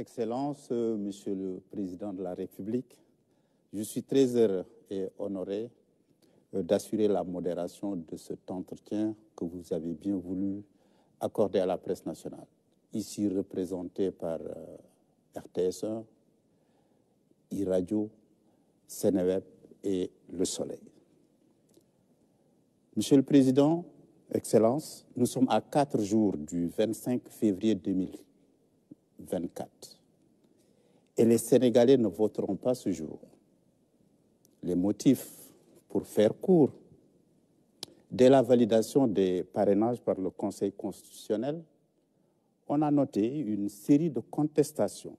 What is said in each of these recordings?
Excellences, Monsieur le Président de la République, je suis très heureux et honoré d'assurer la modération de cet entretien que vous avez bien voulu accorder à la presse nationale, ici représentée par RTS1, iRadio, Seneweb et Le Soleil. Monsieur le Président, Excellences, nous sommes à 4 jours du 25 février 2024 et les Sénégalais ne voteront pas ce jour. Les motifs, pour faire court, dès la validation des parrainages par le Conseil constitutionnel, on a noté une série de contestations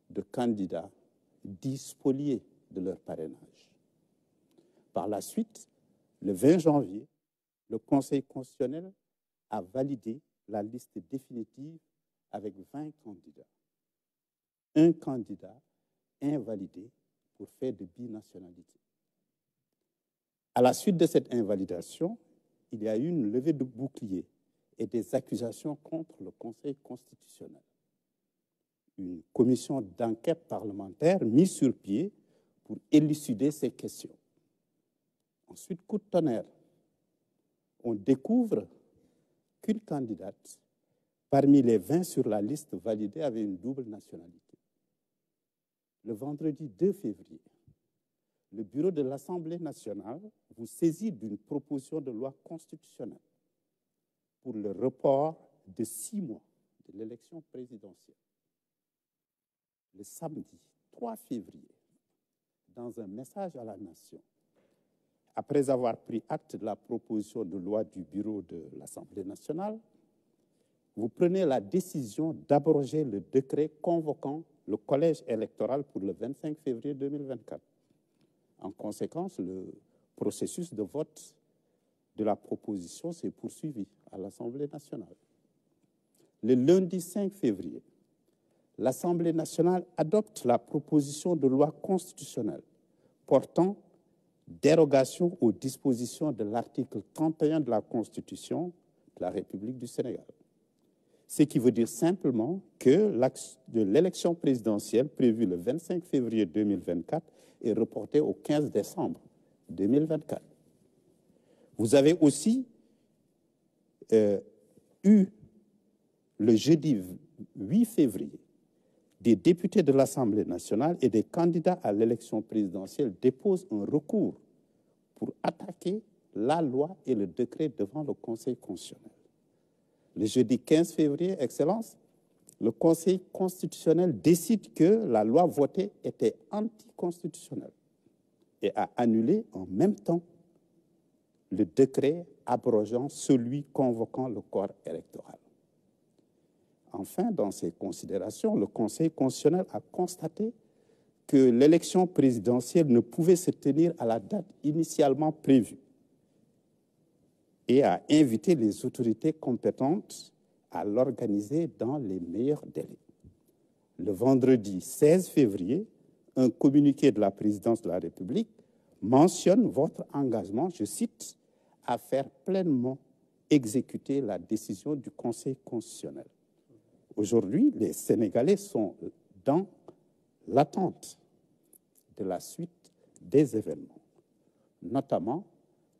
de candidats dits spoliés de leur parrainage. Par la suite, le 20 janvier, le Conseil constitutionnel a validé la liste définitive avec 20 candidats. Un candidat invalidé pour fait de binationalité. À la suite de cette invalidation, il y a eu une levée de bouclier et des accusations contre le Conseil constitutionnel. Une commission d'enquête parlementaire mise sur pied pour élucider ces questions. Ensuite, coup de tonnerre, on découvre qu'une candidate parmi les 20 sur la liste validée avait une double nationalité. Le vendredi 2 février, le bureau de l'Assemblée nationale vous saisit d'une proposition de loi constitutionnelle pour le report de 6 mois de l'élection présidentielle. Le samedi 3 février, dans un message à la nation, après avoir pris acte de la proposition de loi du bureau de l'Assemblée nationale, vous prenez la décision d'abroger le décret convoquant le collège électoral pour le 25 février 2024. En conséquence, le processus de vote de la proposition s'est poursuivi à l'Assemblée nationale. Le lundi 5 février, l'Assemblée nationale adopte la proposition de loi constitutionnelle portant dérogation aux dispositions de l'article 31 de la Constitution de la République du Sénégal. Ce qui veut dire simplement que l'élection présidentielle prévue le 25 février 2024 est reportée au 15 décembre 2024. Vous avez aussi eu le jeudi 8 février des députés de l'Assemblée nationale et des candidats à l'élection présidentielle déposent un recours pour attaquer la loi et le décret devant le Conseil constitutionnel. Le jeudi 15 février, Excellence, le Conseil constitutionnel décide que la loi votée était anticonstitutionnelle et a annulé en même temps le décret abrogeant celui convoquant le corps électoral. Enfin, dans ses considérations, le Conseil constitutionnel a constaté que l'élection présidentielle ne pouvait se tenir à la date initialement prévue et a invité les autorités compétentes à l'organiser dans les meilleurs délais. Le vendredi 16 février, un communiqué de la présidence de la République mentionne votre engagement, je cite, à faire pleinement exécuter la décision du Conseil constitutionnel. Aujourd'hui, les Sénégalais sont dans l'attente de la suite des événements, notamment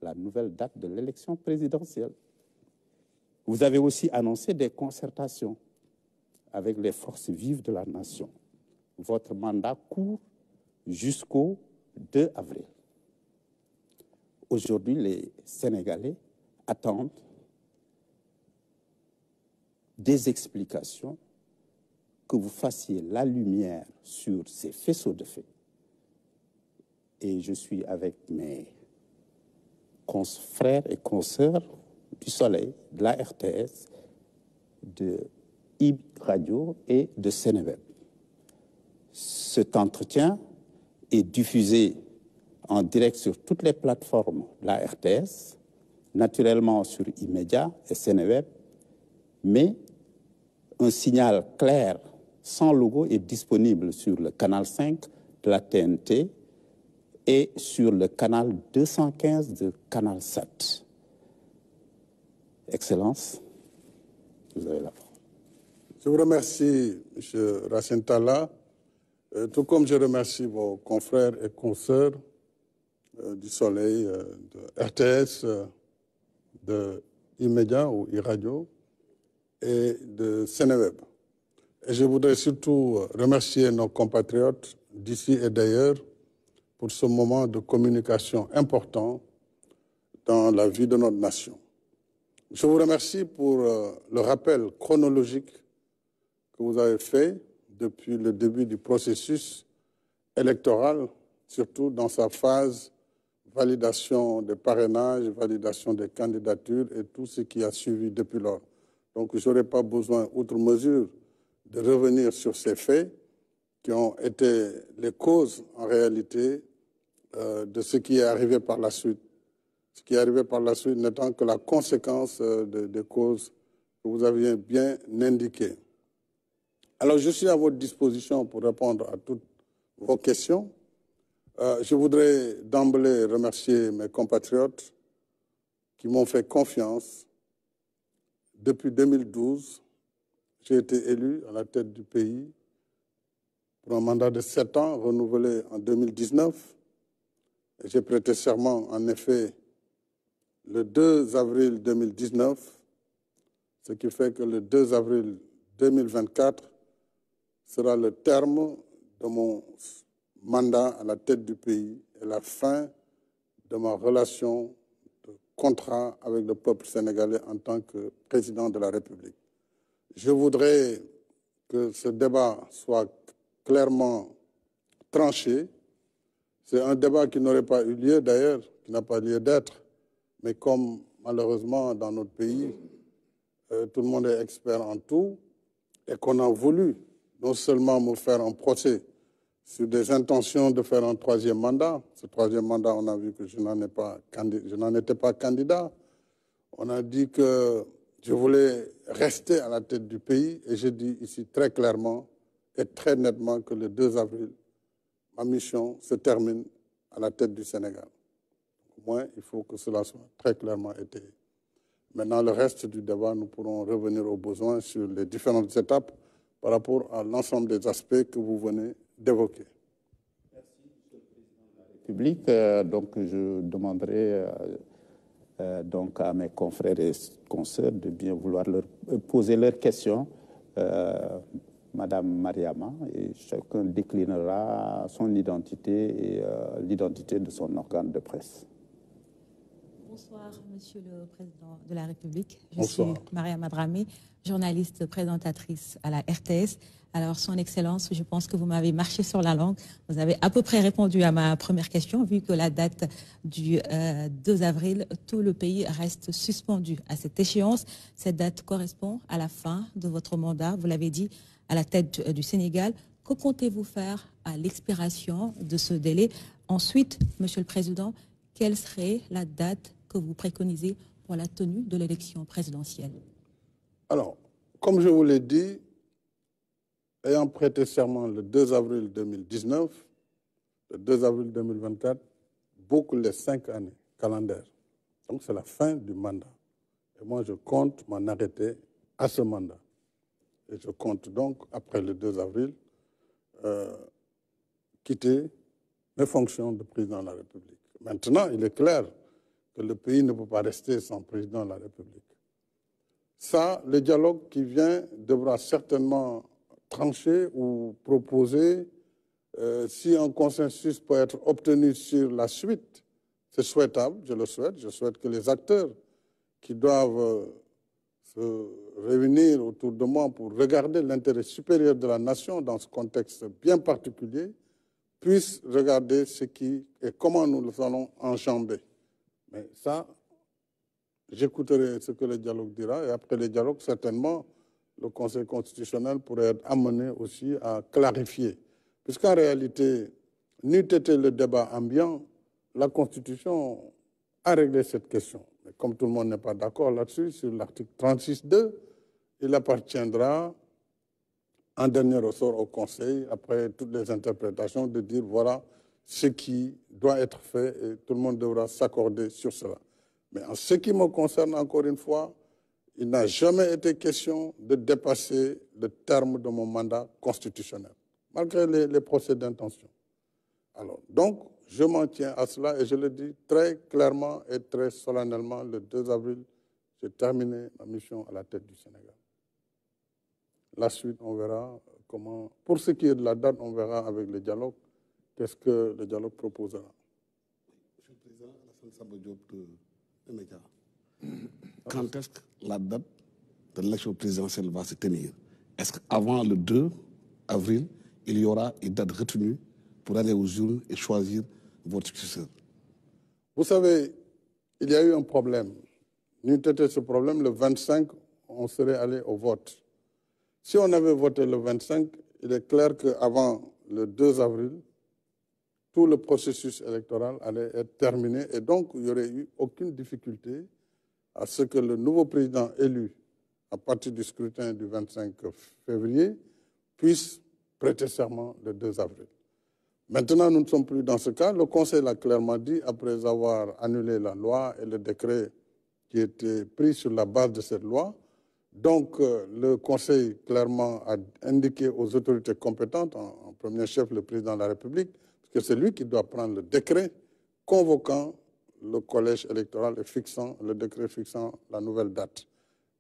la nouvelle date de l'élection présidentielle. Vous avez aussi annoncé des concertations avec les forces vives de la nation. Votre mandat court jusqu'au 2 avril. Aujourd'hui, les Sénégalais attendent des explications, que vous fassiez la lumière sur ces faisceaux de faits. Et je suis avec mes frères et consoeurs du Soleil, de la RTS, de iRadio et de Seneweb. Cet entretien est diffusé en direct sur toutes les plateformes de la RTS, naturellement sur iMédia et Seneweb, mais un signal clair, sans logo, est disponible sur le canal 5 de la TNT et sur le canal 215 de Canal 7. Excellence, vous avez la parole. Je vous remercie, M. Racine Talla, tout comme je remercie vos confrères et consoeurs du Soleil, de RTS, de E-Média ou e-Radio et de Sénéweb. Et je voudrais surtout remercier nos compatriotes d'ici et d'ailleurs pour ce moment de communication important dans la vie de notre nation. Je vous remercie pour le rappel chronologique que vous avez fait depuis le début du processus électoral, surtout dans sa phase validation des parrainages, validation des candidatures et tout ce qui a suivi depuis lors. Donc, je n'aurai pas besoin, outre mesure, de revenir sur ces faits qui ont été les causes, en réalité, de ce qui est arrivé par la suite. Ce qui est arrivé par la suite n'étant que la conséquence des causes que vous aviez bien indiquées. Alors, je suis à votre disposition pour répondre à toutes vos questions. Je voudrais d'emblée remercier mes compatriotes qui m'ont fait confiance. Depuis 2012, j'ai été élu à la tête du pays pour un mandat de 7 ans, renouvelé en 2019. J'ai prêté serment, en effet, le 2 avril 2019, ce qui fait que le 2 avril 2024 sera le terme de mon mandat à la tête du pays et la fin de ma relation de contrat avec le peuple sénégalais en tant que président de la République. Je voudrais que ce débat soit clairement tranché. C'est un débat qui n'aurait pas eu lieu d'ailleurs, qui n'a pas lieu d'être, mais comme malheureusement dans notre pays, tout le monde est expert en tout et qu'on a voulu non seulement me faire un procès sur des intentions de faire un troisième mandat. Ce troisième mandat, on a vu que je n'en étais pas candidat. On a dit que je voulais rester à la tête du pays et je dis ici très clairement et très nettement que le 2 avril, ma mission se termine à la tête du Sénégal. Au moins, il faut que cela soit très clairement étayé. Maintenant, le reste du débat, nous pourrons revenir aux besoins sur les différentes étapes par rapport à l'ensemble des aspects que vous venez d'évoquer. Merci, Monsieur le Président de la République. Donc, je demanderai donc à mes confrères et consoeurs de bien vouloir leur poser leurs questions. Madame Mariama, et chacun déclinera son identité et l'identité de son organe de presse. Bonsoir, Monsieur le Président de la République. Je suis Mariama Dramé, journaliste présentatrice à la RTS. Alors, Son Excellence, je pense que vous m'avez marché sur la langue. Vous avez à peu près répondu à ma première question, vu que la date du 2 avril, tout le pays reste suspendu à cette échéance. Cette date correspond à la fin de votre mandat, vous l'avez dit, à la tête du Sénégal. Que comptez-vous faire à l'expiration de ce délai? Ensuite, Monsieur le Président, quelle serait la date que vous préconisez pour la tenue de l'élection présidentielle? Alors, comme je vous l'ai dit, ayant prêté serment le 2 avril 2019, le 2 avril 2024, boucle les 5 années calendaires. Donc, c'est la fin du mandat. Et moi, je compte m'en arrêter à ce mandat. Et je compte donc, après le 2 avril, quitter mes fonctions de président de la République. Maintenant, il est clair que le pays ne peut pas rester sans président de la République. Ça, le dialogue qui vient devra certainement trancher ou proposer, si un consensus peut être obtenu sur la suite, c'est souhaitable, je le souhaite. Je souhaite que les acteurs qui doivent se réunir autour de moi pour regarder l'intérêt supérieur de la nation dans ce contexte bien particulier puissent regarder ce qui et comment nous le allons enjamber. Mais ça, j'écouterai ce que le dialogue dira et après le dialogue, certainement, le Conseil constitutionnel pourrait être amené aussi à clarifier. Puisqu'en réalité, n'eût été le débat ambiant, la Constitution a réglé cette question. Mais comme tout le monde n'est pas d'accord là-dessus, sur l'article 36.2, il appartiendra en dernier ressort au Conseil, après toutes les interprétations, de dire voilà ce qui doit être fait et tout le monde devra s'accorder sur cela. Mais en ce qui me concerne, encore une fois, il n'a jamais été question de dépasser le terme de mon mandat constitutionnel, malgré les procès d'intention. Alors, donc, je m'en tiens à cela et je le dis très clairement et très solennellement, le 2 avril, j'ai terminé ma mission à la tête du Sénégal. La suite, on verra comment... Pour ce qui est de la date, on verra avec le dialogue, qu'est-ce que le dialogue proposera. Monsieur le Président, Alassane Samba Diop de Média. Quand est-ce que la date de l'élection présidentielle va se tenir? Est-ce qu'avant le 2 avril, il y aura une date retenue pour aller aux urnes et choisir votre successeur? Vous savez, il y a eu un problème. N'eût été ce problème, le 25, on serait allé au vote. Si on avait voté le 25, il est clair qu'avant le 2 avril, tout le processus électoral allait être terminé et donc il n'y aurait eu aucune difficulté à ce que le nouveau président élu à partir du scrutin du 25 février puisse prêter serment le 2 avril. Maintenant, nous ne sommes plus dans ce cas. Le Conseil l'a clairement dit, après avoir annulé la loi et le décret qui était pris sur la base de cette loi. Donc, le Conseil clairement a indiqué aux autorités compétentes, en premier chef le président de la République, que c'est lui qui doit prendre le décret convoquant le collège électoral et fixant le décret fixant la nouvelle date.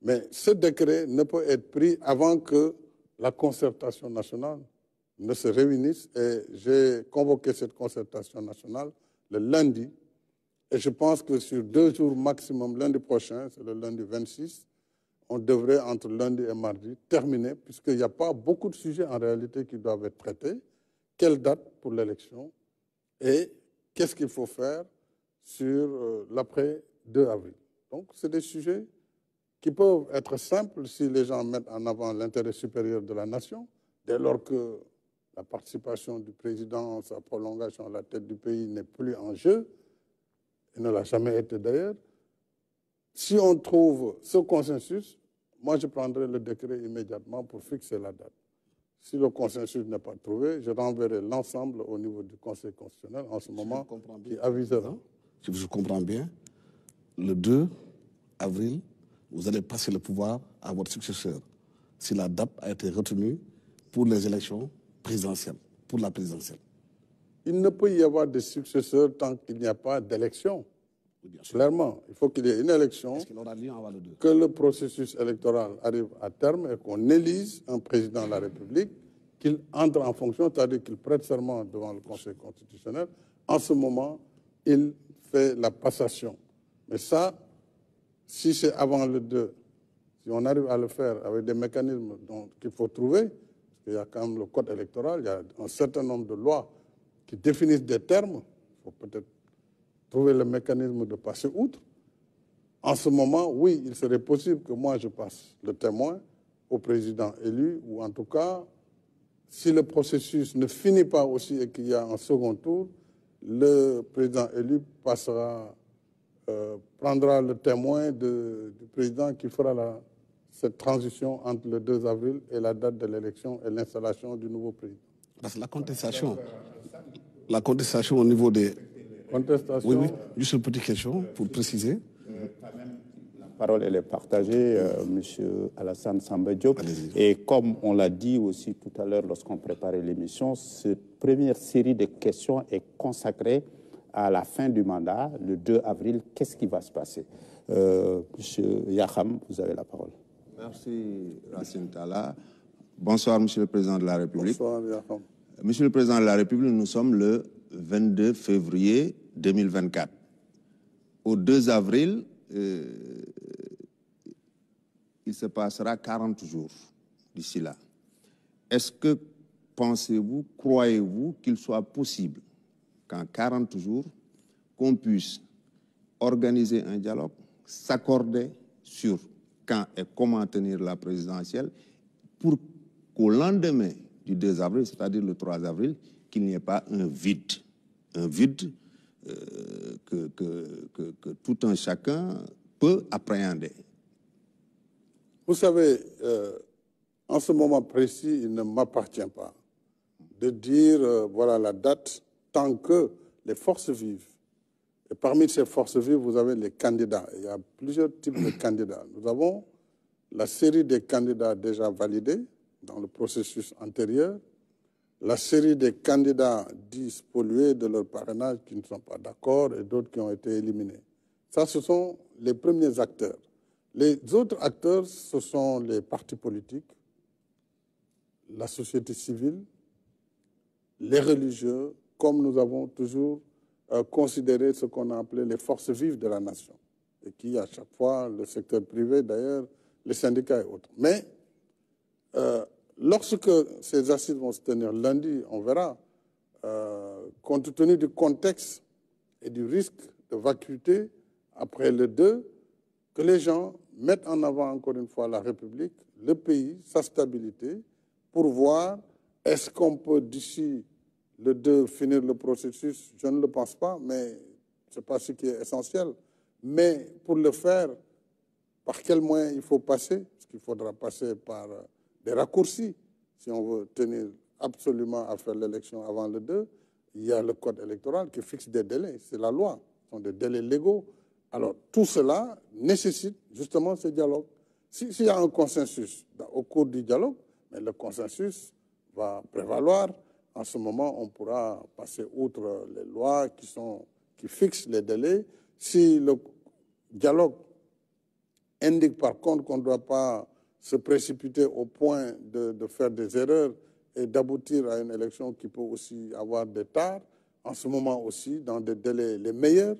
Mais ce décret ne peut être pris avant que la concertation nationale ne se réunisse. Et j'ai convoqué cette concertation nationale le lundi. Et je pense que sur 2 jours maximum, lundi prochain, c'est le lundi 26, on devrait, entre lundi et mardi, terminer, puisqu'il n'y a pas beaucoup de sujets en réalité qui doivent être traités. Quelle date pour l'élection et qu'est-ce qu'il faut faire sur l'après 2 avril. Donc, c'est des sujets qui peuvent être simples si les gens mettent en avant l'intérêt supérieur de la nation, dès lors que la participation du président, sa prolongation à la tête du pays n'est plus en jeu, et ne l'a jamais été d'ailleurs. Si on trouve ce consensus, moi je prendrai le décret immédiatement pour fixer la date. Si le consensus n'est pas trouvé, je renverrai l'ensemble au niveau du Conseil constitutionnel en ce moment qui avisera. Si je comprends bien, le 2 avril, vous allez passer le pouvoir à votre successeur si la date a été retenue pour les élections présidentielles, pour la présidentielle. Il ne peut y avoir de successeur tant qu'il n'y a pas d'élection. Clairement, il faut qu'il y ait une élection, que le processus électoral arrive à terme et qu'on élise un président de la République, qu'il entre en fonction, c'est-à-dire qu'il prête serment devant le Conseil constitutionnel. En ce moment, il fait la passation. Mais ça, si c'est avant le 2, si on arrive à le faire avec des mécanismes qu'il faut trouver, parce qu'il y a quand même le code électoral, il y a un certain nombre de lois qui définissent des termes, il faut peut-être trouver le mécanisme de passer outre. En ce moment, oui, il serait possible que moi je passe le témoin au président élu, ou en tout cas, si le processus ne finit pas aussi et qu'il y a un second tour, le président élu prendra le témoin du président qui fera cette transition entre le 2 avril et la date de l'élection et l'installation du nouveau président. Parce que la contestation au niveau des... Contestation. Oui, juste une petite question pour préciser. La parole, elle est partagée, M. Alassane Samba Diop. Et comme on l'a dit aussi tout à l'heure lorsqu'on préparait l'émission, cette première série de questions est consacrée à la fin du mandat, le 2 avril. Qu'est-ce qui va se passer? M. Yakham, vous avez la parole. Merci, Racine Talla. Bonsoir, Monsieur le Président de la République. Bonsoir, Yakham. Monsieur le Président de la République, nous sommes le 22 février 2024. Au 2 avril, il se passera 40 jours d'ici là. Est-ce que pensez-vous, croyez-vous qu'il soit possible qu'en 40 jours, qu'on puisse organiser un dialogue, s'accorder sur quand et comment tenir la présidentielle, pour qu'au lendemain du 2 avril, c'est-à-dire le 3 avril, qu'il n'y ait pas un vide que tout un chacun peut appréhender. Vous savez, en ce moment précis, il ne m'appartient pas de dire voilà la date tant que les forces vives. Et parmi ces forces vives, vous avez les candidats. Il y a plusieurs types de candidats. Nous avons la série des candidats déjà validés dans le processus antérieur, la série des candidats dits spoliés de leur parrainage qui ne sont pas d'accord et d'autres qui ont été éliminés. Ça, ce sont les premiers acteurs. Les autres acteurs, ce sont les partis politiques, la société civile, les religieux, comme nous avons toujours considéré ce qu'on a appelé les forces vives de la nation, et qui, à chaque fois, le secteur privé, d'ailleurs, les syndicats et autres. Mais lorsque ces assises vont se tenir lundi, on verra, compte tenu du contexte et du risque de vacuité après le 2, que les gens mettent en avant encore une fois la République, le pays, sa stabilité, pour voir est-ce qu'on peut d'ici le 2 finir le processus. Je ne le pense pas, mais ce n'est pas ce qui est essentiel. Mais pour le faire, par quels moyens il faut passer? Parce qu'il faudra passer par des raccourcis si on veut tenir absolument à faire l'élection avant le 2. Il y a le code électoral qui fixe des délais, c'est la loi, ce sont des délais légaux. Alors, tout cela nécessite justement ce dialogue. S'il y a un consensus au cours du dialogue, mais le consensus va prévaloir. En ce moment, on pourra passer outre les lois qui fixent les délais. Si le dialogue indique par contre qu'on ne doit pas se précipiter au point de faire des erreurs et d'aboutir à une élection qui peut aussi avoir des tares, en ce moment aussi, dans des délais les meilleurs,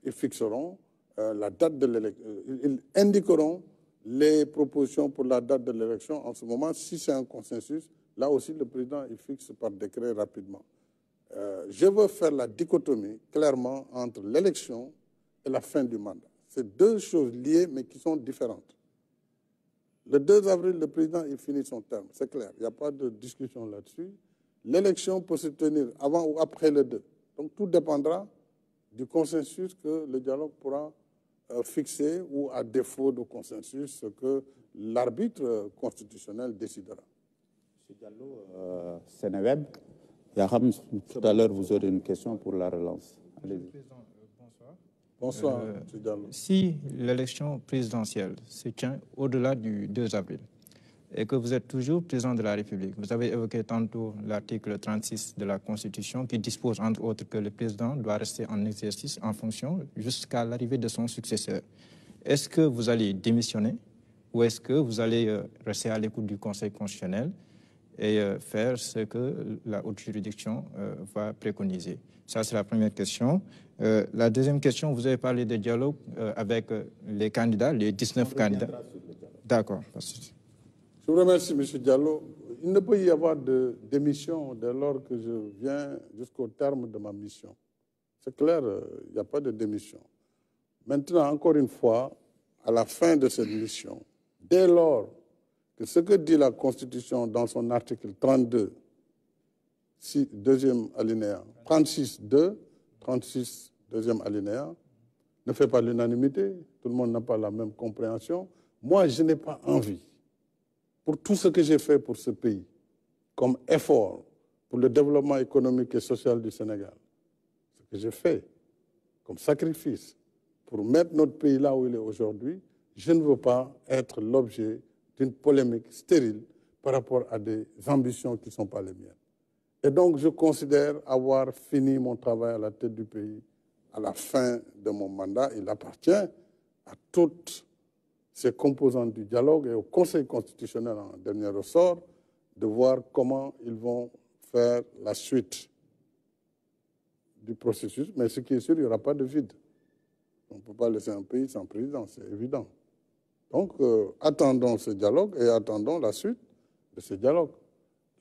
ils fixeront la date de l'élection. Ils indiqueront les propositions pour la date de l'élection. En ce moment, si c'est un consensus, là aussi, le président il fixe par décret rapidement. Je veux faire la dichotomie clairement entre l'élection et la fin du mandat. C'est deux choses liées, mais qui sont différentes. Le 2 avril, le président il finit son terme, c'est clair. Il n'y a pas de discussion là-dessus. L'élection peut se tenir avant ou après le 2. Donc, tout dépendra du consensus que le dialogue pourra fixer ou, à défaut de consensus, ce que l'arbitre constitutionnel décidera. M. Diallo, Sénéweb, Yaham, tout à l'heure, vous aurez une question pour la relance. Allez-y. Bonsoir, M. Diallo. Si l'élection présidentielle se tient au-delà du 2 avril et que vous êtes toujours président de la République, vous avez évoqué tantôt l'article 36 de la Constitution qui dispose entre autres que le président doit rester en exercice en fonction jusqu'à l'arrivée de son successeur. Est-ce que vous allez démissionner ou est-ce que vous allez rester à l'écoute du Conseil constitutionnel et faire ce que la haute juridiction va préconiser? Ça, c'est la première question. La deuxième question, vous avez parlé de dialogue avec les candidats, les 19 candidats. D'accord. Je vous remercie, M. Diallo. Il ne peut y avoir de démission dès lors que je viens jusqu'au terme de ma mission. C'est clair, il n'y a pas de démission. Maintenant, encore une fois, à la fin de cette mission, dès lors que ce que dit la Constitution dans son article 32, deuxième alinéa, 36.2, 36, deuxième alinéa, ne fait pas l'unanimité, tout le monde n'a pas la même compréhension. Moi, je n'ai pas envie, pour tout ce que j'ai fait pour ce pays, comme effort pour le développement économique et social du Sénégal, ce que j'ai fait comme sacrifice pour mettre notre pays là où il est aujourd'hui, je ne veux pas être l'objet d'une polémique stérile par rapport à des ambitions qui ne sont pas les miennes. Et donc, je considère avoir fini mon travail à la tête du pays à la fin de mon mandat. Il appartient à toutes ces composantes du dialogue et au Conseil constitutionnel en dernier ressort de voir comment ils vont faire la suite du processus. Mais ce qui est sûr, il n'y aura pas de vide. On ne peut pas laisser un pays sans président, c'est évident. Donc, attendons ce dialogue et attendons la suite de ce dialogue.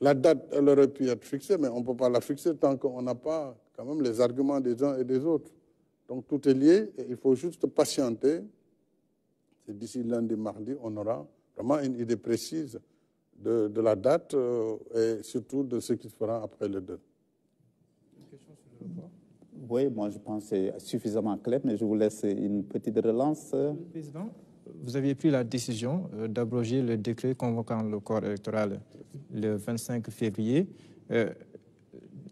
La date, elle aurait pu être fixée, mais on ne peut pas la fixer tant qu'on n'a pas quand même les arguments des uns et des autres. Donc, tout est lié et il faut juste patienter. C'est d'ici lundi, mardi, on aura vraiment une idée précise de la date et surtout de ce qui se fera après le 2. Une question sur le report? Oui, moi je pense que c'est suffisamment clair, mais je vous laisse une petite relance. Le Président, vous aviez pris la décision d'abroger le décret convoquant le corps électoral le 25 février,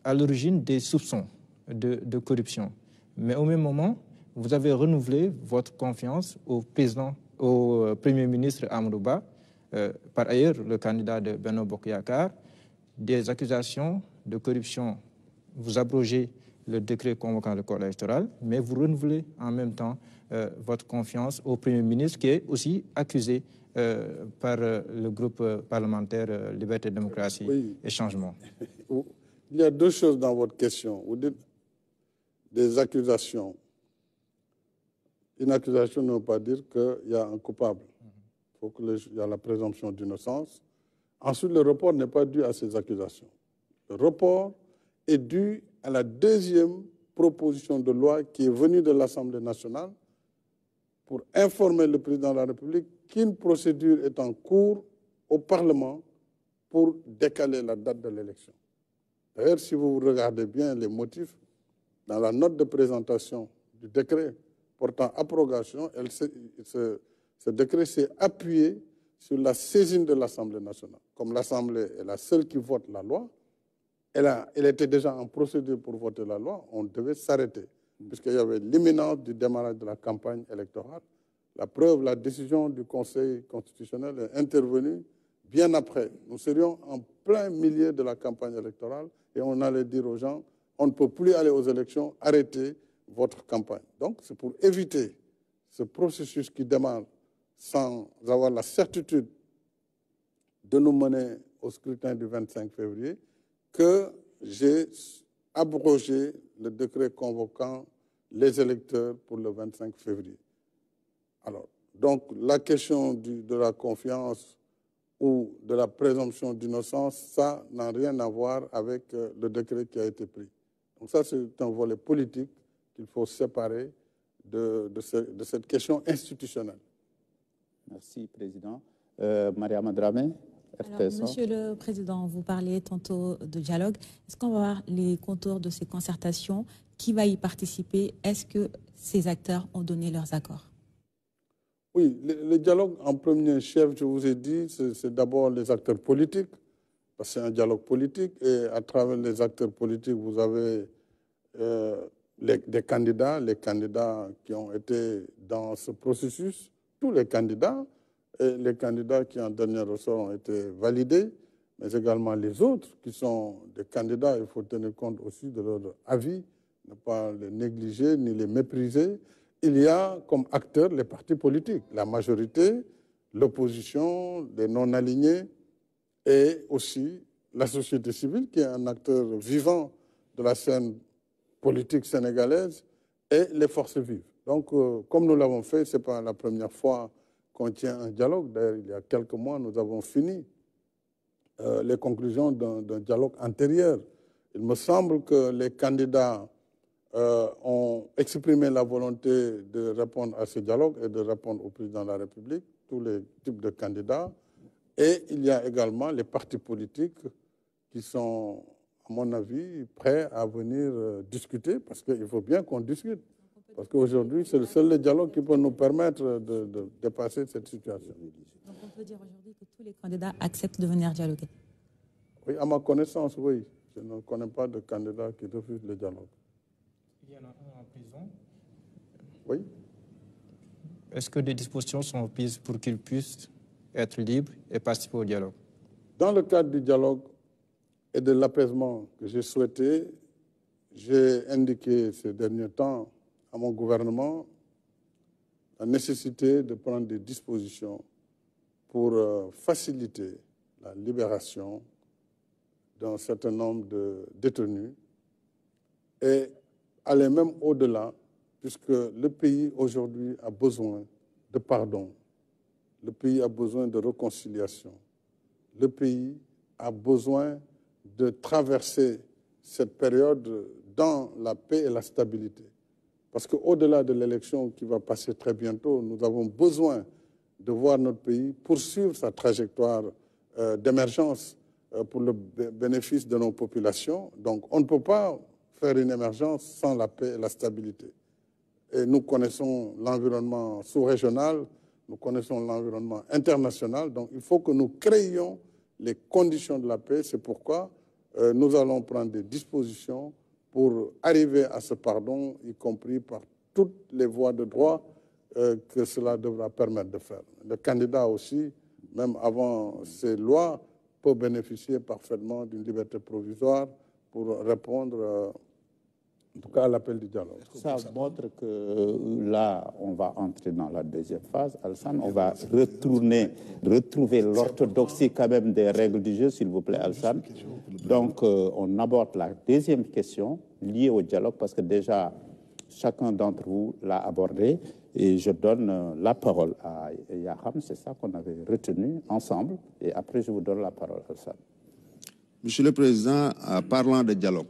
à l'origine des soupçons de corruption. Mais au même moment, vous avez renouvelé votre confiance au président au Premier ministre Amadou Ba, par ailleurs le candidat de Benno Bokk Yakaar, des accusations de corruption. Vous abrogez le décret convoquant le corps électoral, mais vous renouvelez en même temps votre confiance au Premier ministre, qui est aussi accusé par le groupe parlementaire Liberté, Démocratie et Changement. Il y a deux choses dans votre question. Vous dites des accusations. Une accusation ne veut pas dire qu'il y a un coupable. Il faut qu'il y ait la présomption d'innocence. Ensuite, le report n'est pas dû à ces accusations. Le report est dû à la deuxième proposition de loi qui est venue de l'Assemblée nationale pour informer le président de la République qu'une procédure est en cours au Parlement pour décaler la date de l'élection. D'ailleurs, si vous regardez bien les motifs, dans la note de présentation du décret portant abrogation, ce décret s'est appuyé sur la saisine de l'Assemblée nationale. Comme l'Assemblée est la seule qui vote la loi, elle était déjà en procédure pour voter la loi, on devait s'arrêter, puisqu'il y avait l'imminence du démarrage de la campagne électorale. La preuve, la décision du Conseil constitutionnel est intervenue bien après. Nous serions en plein milieu de la campagne électorale et on allait dire aux gens, on ne peut plus aller aux élections, arrêtez votre campagne. Donc, c'est pour éviter ce processus qui démarre sans avoir la certitude de nous mener au scrutin du 25 février que j'ai abrogé le décret convoquant les électeurs pour le 25 février. Alors, donc, la question de la confiance ou de la présomption d'innocence, ça n'a rien à voir avec le décret qui a été pris. Donc ça, c'est un volet politique qu'il faut séparer de cette question institutionnelle. Merci, Président. Mariama Dramé, RTS. Monsieur le Président, vous parliez tantôt de dialogue. Est-ce qu'on va voir les contours de ces concertations? Qui va y participer? Est-ce que ces acteurs ont donné leurs accords? Oui, le dialogue en premier chef, je vous ai dit, c'est d'abord les acteurs politiques, parce que c'est un dialogue politique, et à travers les acteurs politiques, vous avez les candidats qui ont été dans ce processus, tous les candidats, et les candidats qui en dernier ressort ont été validés, mais également les autres qui sont des candidats, il faut tenir compte aussi de leur avis, ne pas les négliger ni les mépriser. Il y a comme acteurs les partis politiques, la majorité, l'opposition, les non-alignés et aussi la société civile qui est un acteur vivant de la scène politique sénégalaise et les forces vives. Donc, comme nous l'avons fait, ce n'est pas la première fois qu'on tient un dialogue. D'ailleurs, il y a quelques mois, nous avons fini les conclusions d'un dialogue antérieur. Il me semble que les candidats ont exprimé la volonté de répondre à ce dialogue et de répondre au président de la République, tous les types de candidats. Et il y a également les partis politiques qui sont, à mon avis, prêts à venir discuter, parce qu'il faut bien qu'on discute. Parce qu'aujourd'hui, c'est seul le dialogue qui peut nous permettre de dépasser cette situation. Donc on peut dire aujourd'hui que tous les candidats acceptent de venir dialoguer? Oui, à ma connaissance, oui. Je ne connais pas de candidats qui refusent le dialogue. Il y en a un en prison. Oui. Est-ce que des dispositions sont prises pour qu'il puisse être libre et participer au dialogue? Dans le cadre du dialogue et de l'apaisement que j'ai souhaité, j'ai indiqué ces derniers temps à mon gouvernement la nécessité de prendre des dispositions pour faciliter la libération d'un certain nombre de détenus et aller même au-delà, puisque le pays aujourd'hui a besoin de pardon, le pays a besoin de réconciliation, le pays a besoin de traverser cette période dans la paix et la stabilité. Parce qu'au-delà de l'élection qui va passer très bientôt, nous avons besoin de voir notre pays poursuivre sa trajectoire d'émergence pour le bénéfice de nos populations. Donc on ne peut pas faire une émergence sans la paix et la stabilité. Et nous connaissons l'environnement sous-régional, nous connaissons l'environnement international, donc il faut que nous créions les conditions de la paix. C'est pourquoi nous allons prendre des dispositions pour arriver à ce pardon, y compris par toutes les voies de droit que cela devra permettre de faire. Le candidat aussi, même avant ces lois, peut bénéficier parfaitement d'une liberté provisoire pour répondre, en tout cas, à l'appel du dialogue. Ça montre que là, on va entrer dans la deuxième phase. Alassane, on va retrouver l'orthodoxie quand même des règles du jeu, s'il vous plaît, Alassane. Donc, on aborde la deuxième question liée au dialogue, parce que déjà, chacun d'entre vous l'a abordé. Et je donne la parole à Yaham, c'est ça qu'on avait retenu ensemble. Et après, je vous donne la parole, Alassane. Monsieur le Président, parlant de dialogue,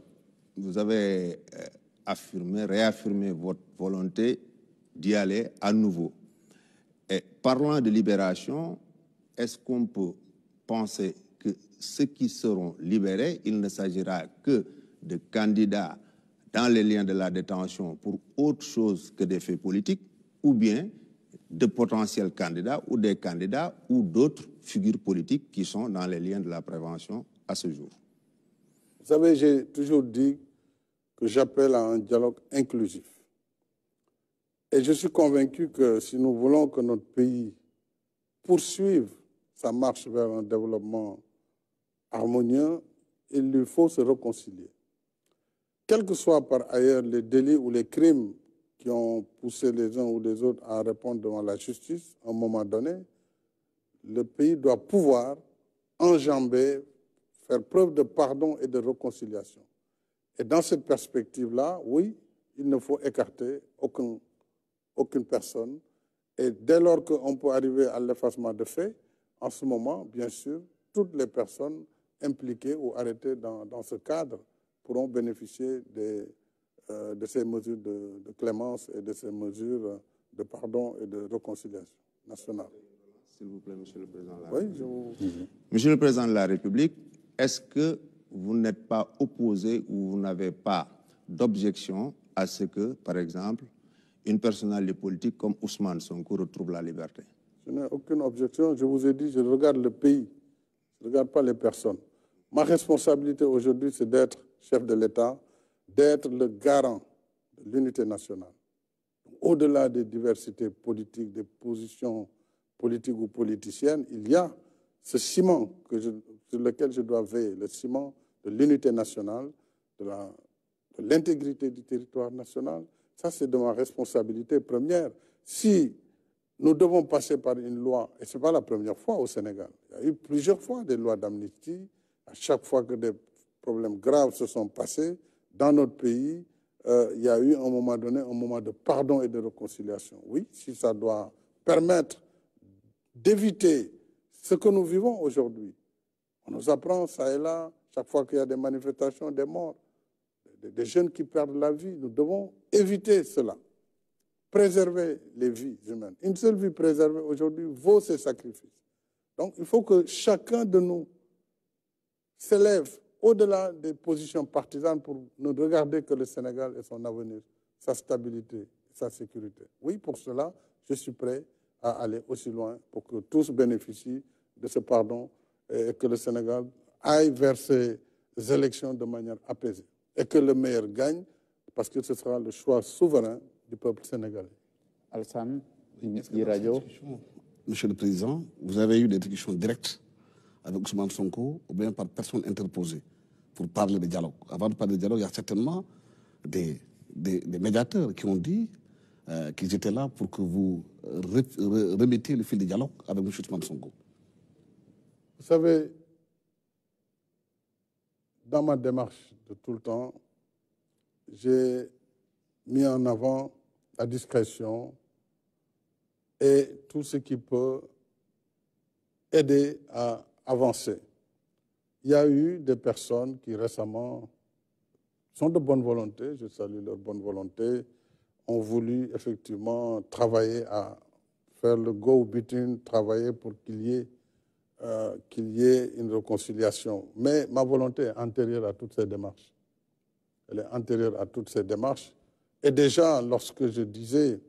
vous avez réaffirmé votre volonté d'y aller à nouveau. Et parlant de libération, est-ce qu'on peut penser que ceux qui seront libérés, il ne s'agira que de candidats dans les liens de la détention pour autre chose que des faits politiques, ou bien de potentiels candidats ou des candidats ou d'autres figures politiques qui sont dans les liens de la prévention à ce jour? Vous savez, j'ai toujours dit que j'appelle à un dialogue inclusif. Et je suis convaincu que si nous voulons que notre pays poursuive sa marche vers un développement harmonieux, il lui faut se réconcilier. Quels que soient par ailleurs les délits ou les crimes qui ont poussé les uns ou les autres à répondre devant la justice, à un moment donné, le pays doit pouvoir enjamber, faire preuve de pardon et de réconciliation. Et dans cette perspective-là, oui, il ne faut écarter aucune personne. Et dès lors qu'on peut arriver à l'effacement de faits, en ce moment, bien sûr, toutes les personnes impliquées ou arrêtées dans ce cadre pourront bénéficier de ces mesures de clémence et de ces mesures de pardon et de réconciliation nationale. S'il vous plaît, Monsieur le Président de la République. République. Monsieur le Président de la République, est-ce que vous n'êtes pas opposé ou vous n'avez pas d'objection à ce que, par exemple, une personnalité politique comme Ousmane Sonko retrouve la liberté? Je n'ai aucune objection. Je vous ai dit, je regarde le pays. Je ne regarde pas les personnes. Ma responsabilité aujourd'hui, c'est d'être chef de l'État, d'être le garant de l'unité nationale. Au-delà des diversités politiques, des positions politiques ou politiciennes, il y a ce ciment sur lequel je dois veiller, le ciment de l'unité nationale, de l'intégrité du territoire national. Ça, c'est de ma responsabilité première. Si nous devons passer par une loi, et ce n'est pas la première fois au Sénégal, il y a eu plusieurs fois des lois d'amnistie. À chaque fois que des problèmes graves se sont passés dans notre pays, il y a eu à un moment donné un moment de pardon et de réconciliation. Oui, si ça doit permettre d'éviter ce que nous vivons aujourd'hui. On nous apprend ça et là, chaque fois qu'il y a des manifestations, des morts, des jeunes qui perdent la vie. Nous devons éviter cela, préserver les vies humaines. Une seule vie préservée aujourd'hui vaut ses sacrifices. Donc il faut que chacun de nous s'élève au-delà des positions partisanes pour ne regarder que le Sénégal et son avenir, sa stabilité, sa sécurité. Oui, pour cela, je suis prêt à aller aussi loin pour que tous bénéficient de ce pardon et que le Sénégal aille vers ces élections de manière apaisée et que le meilleur gagne parce que ce sera le choix souverain du peuple sénégalais. Alassane, Monsieur le Président, vous avez eu des discussions directes avec Ousmane Sonko ou bien par personne interposée pour parler de dialogue. Avant de parler de dialogue, il y a certainement des médiateurs qui ont dit qu'ils étaient là pour que vous remettiez le fil du dialogue avec M. Ousmane Sonko. Vous savez, dans ma démarche de tout le temps, j'ai mis en avant la discrétion et tout ce qui peut aider à avancer. Il y a eu des personnes qui récemment sont de bonne volonté, je salue leur bonne volonté, ont voulu effectivement travailler à faire le go-between, travailler pour qu'il y ait une réconciliation. Mais ma volonté est antérieure à toutes ces démarches. Elle est antérieure à toutes ces démarches. Et déjà, lorsque je disais,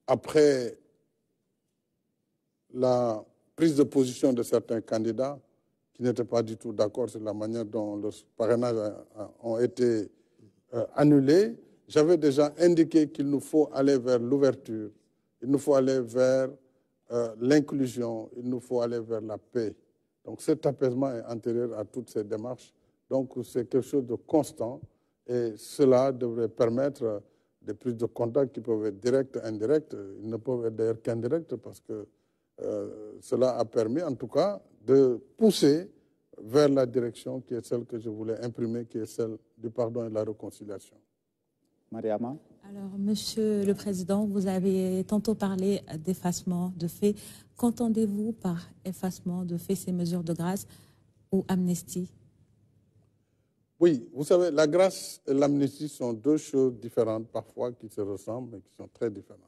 après la prise de position de certains candidats qui n'étaient pas du tout d'accord sur la manière dont leurs parrainages ont été annulés, j'avais déjà indiqué qu'il nous faut aller vers l'ouverture il nous faut aller vers l'inclusion, il nous faut aller vers la paix. Donc cet apaisement est antérieur à toutes ces démarches. Donc c'est quelque chose de constant et cela devrait permettre des prises de contact qui peuvent être directes, indirectes. Ils ne peuvent être d'ailleurs qu'indirectes parce que cela a permis en tout cas de pousser vers la direction qui est celle que je voulais imprimer, qui est celle du pardon et de la réconciliation. Mariama? Alors, Monsieur le Président, vous avez tantôt parlé d'effacement de faits. Qu'entendez-vous par effacement de faits, ces mesures de grâce ou amnistie? Oui, vous savez, la grâce et l'amnistie sont deux choses différentes parfois qui se ressemblent mais qui sont très différentes.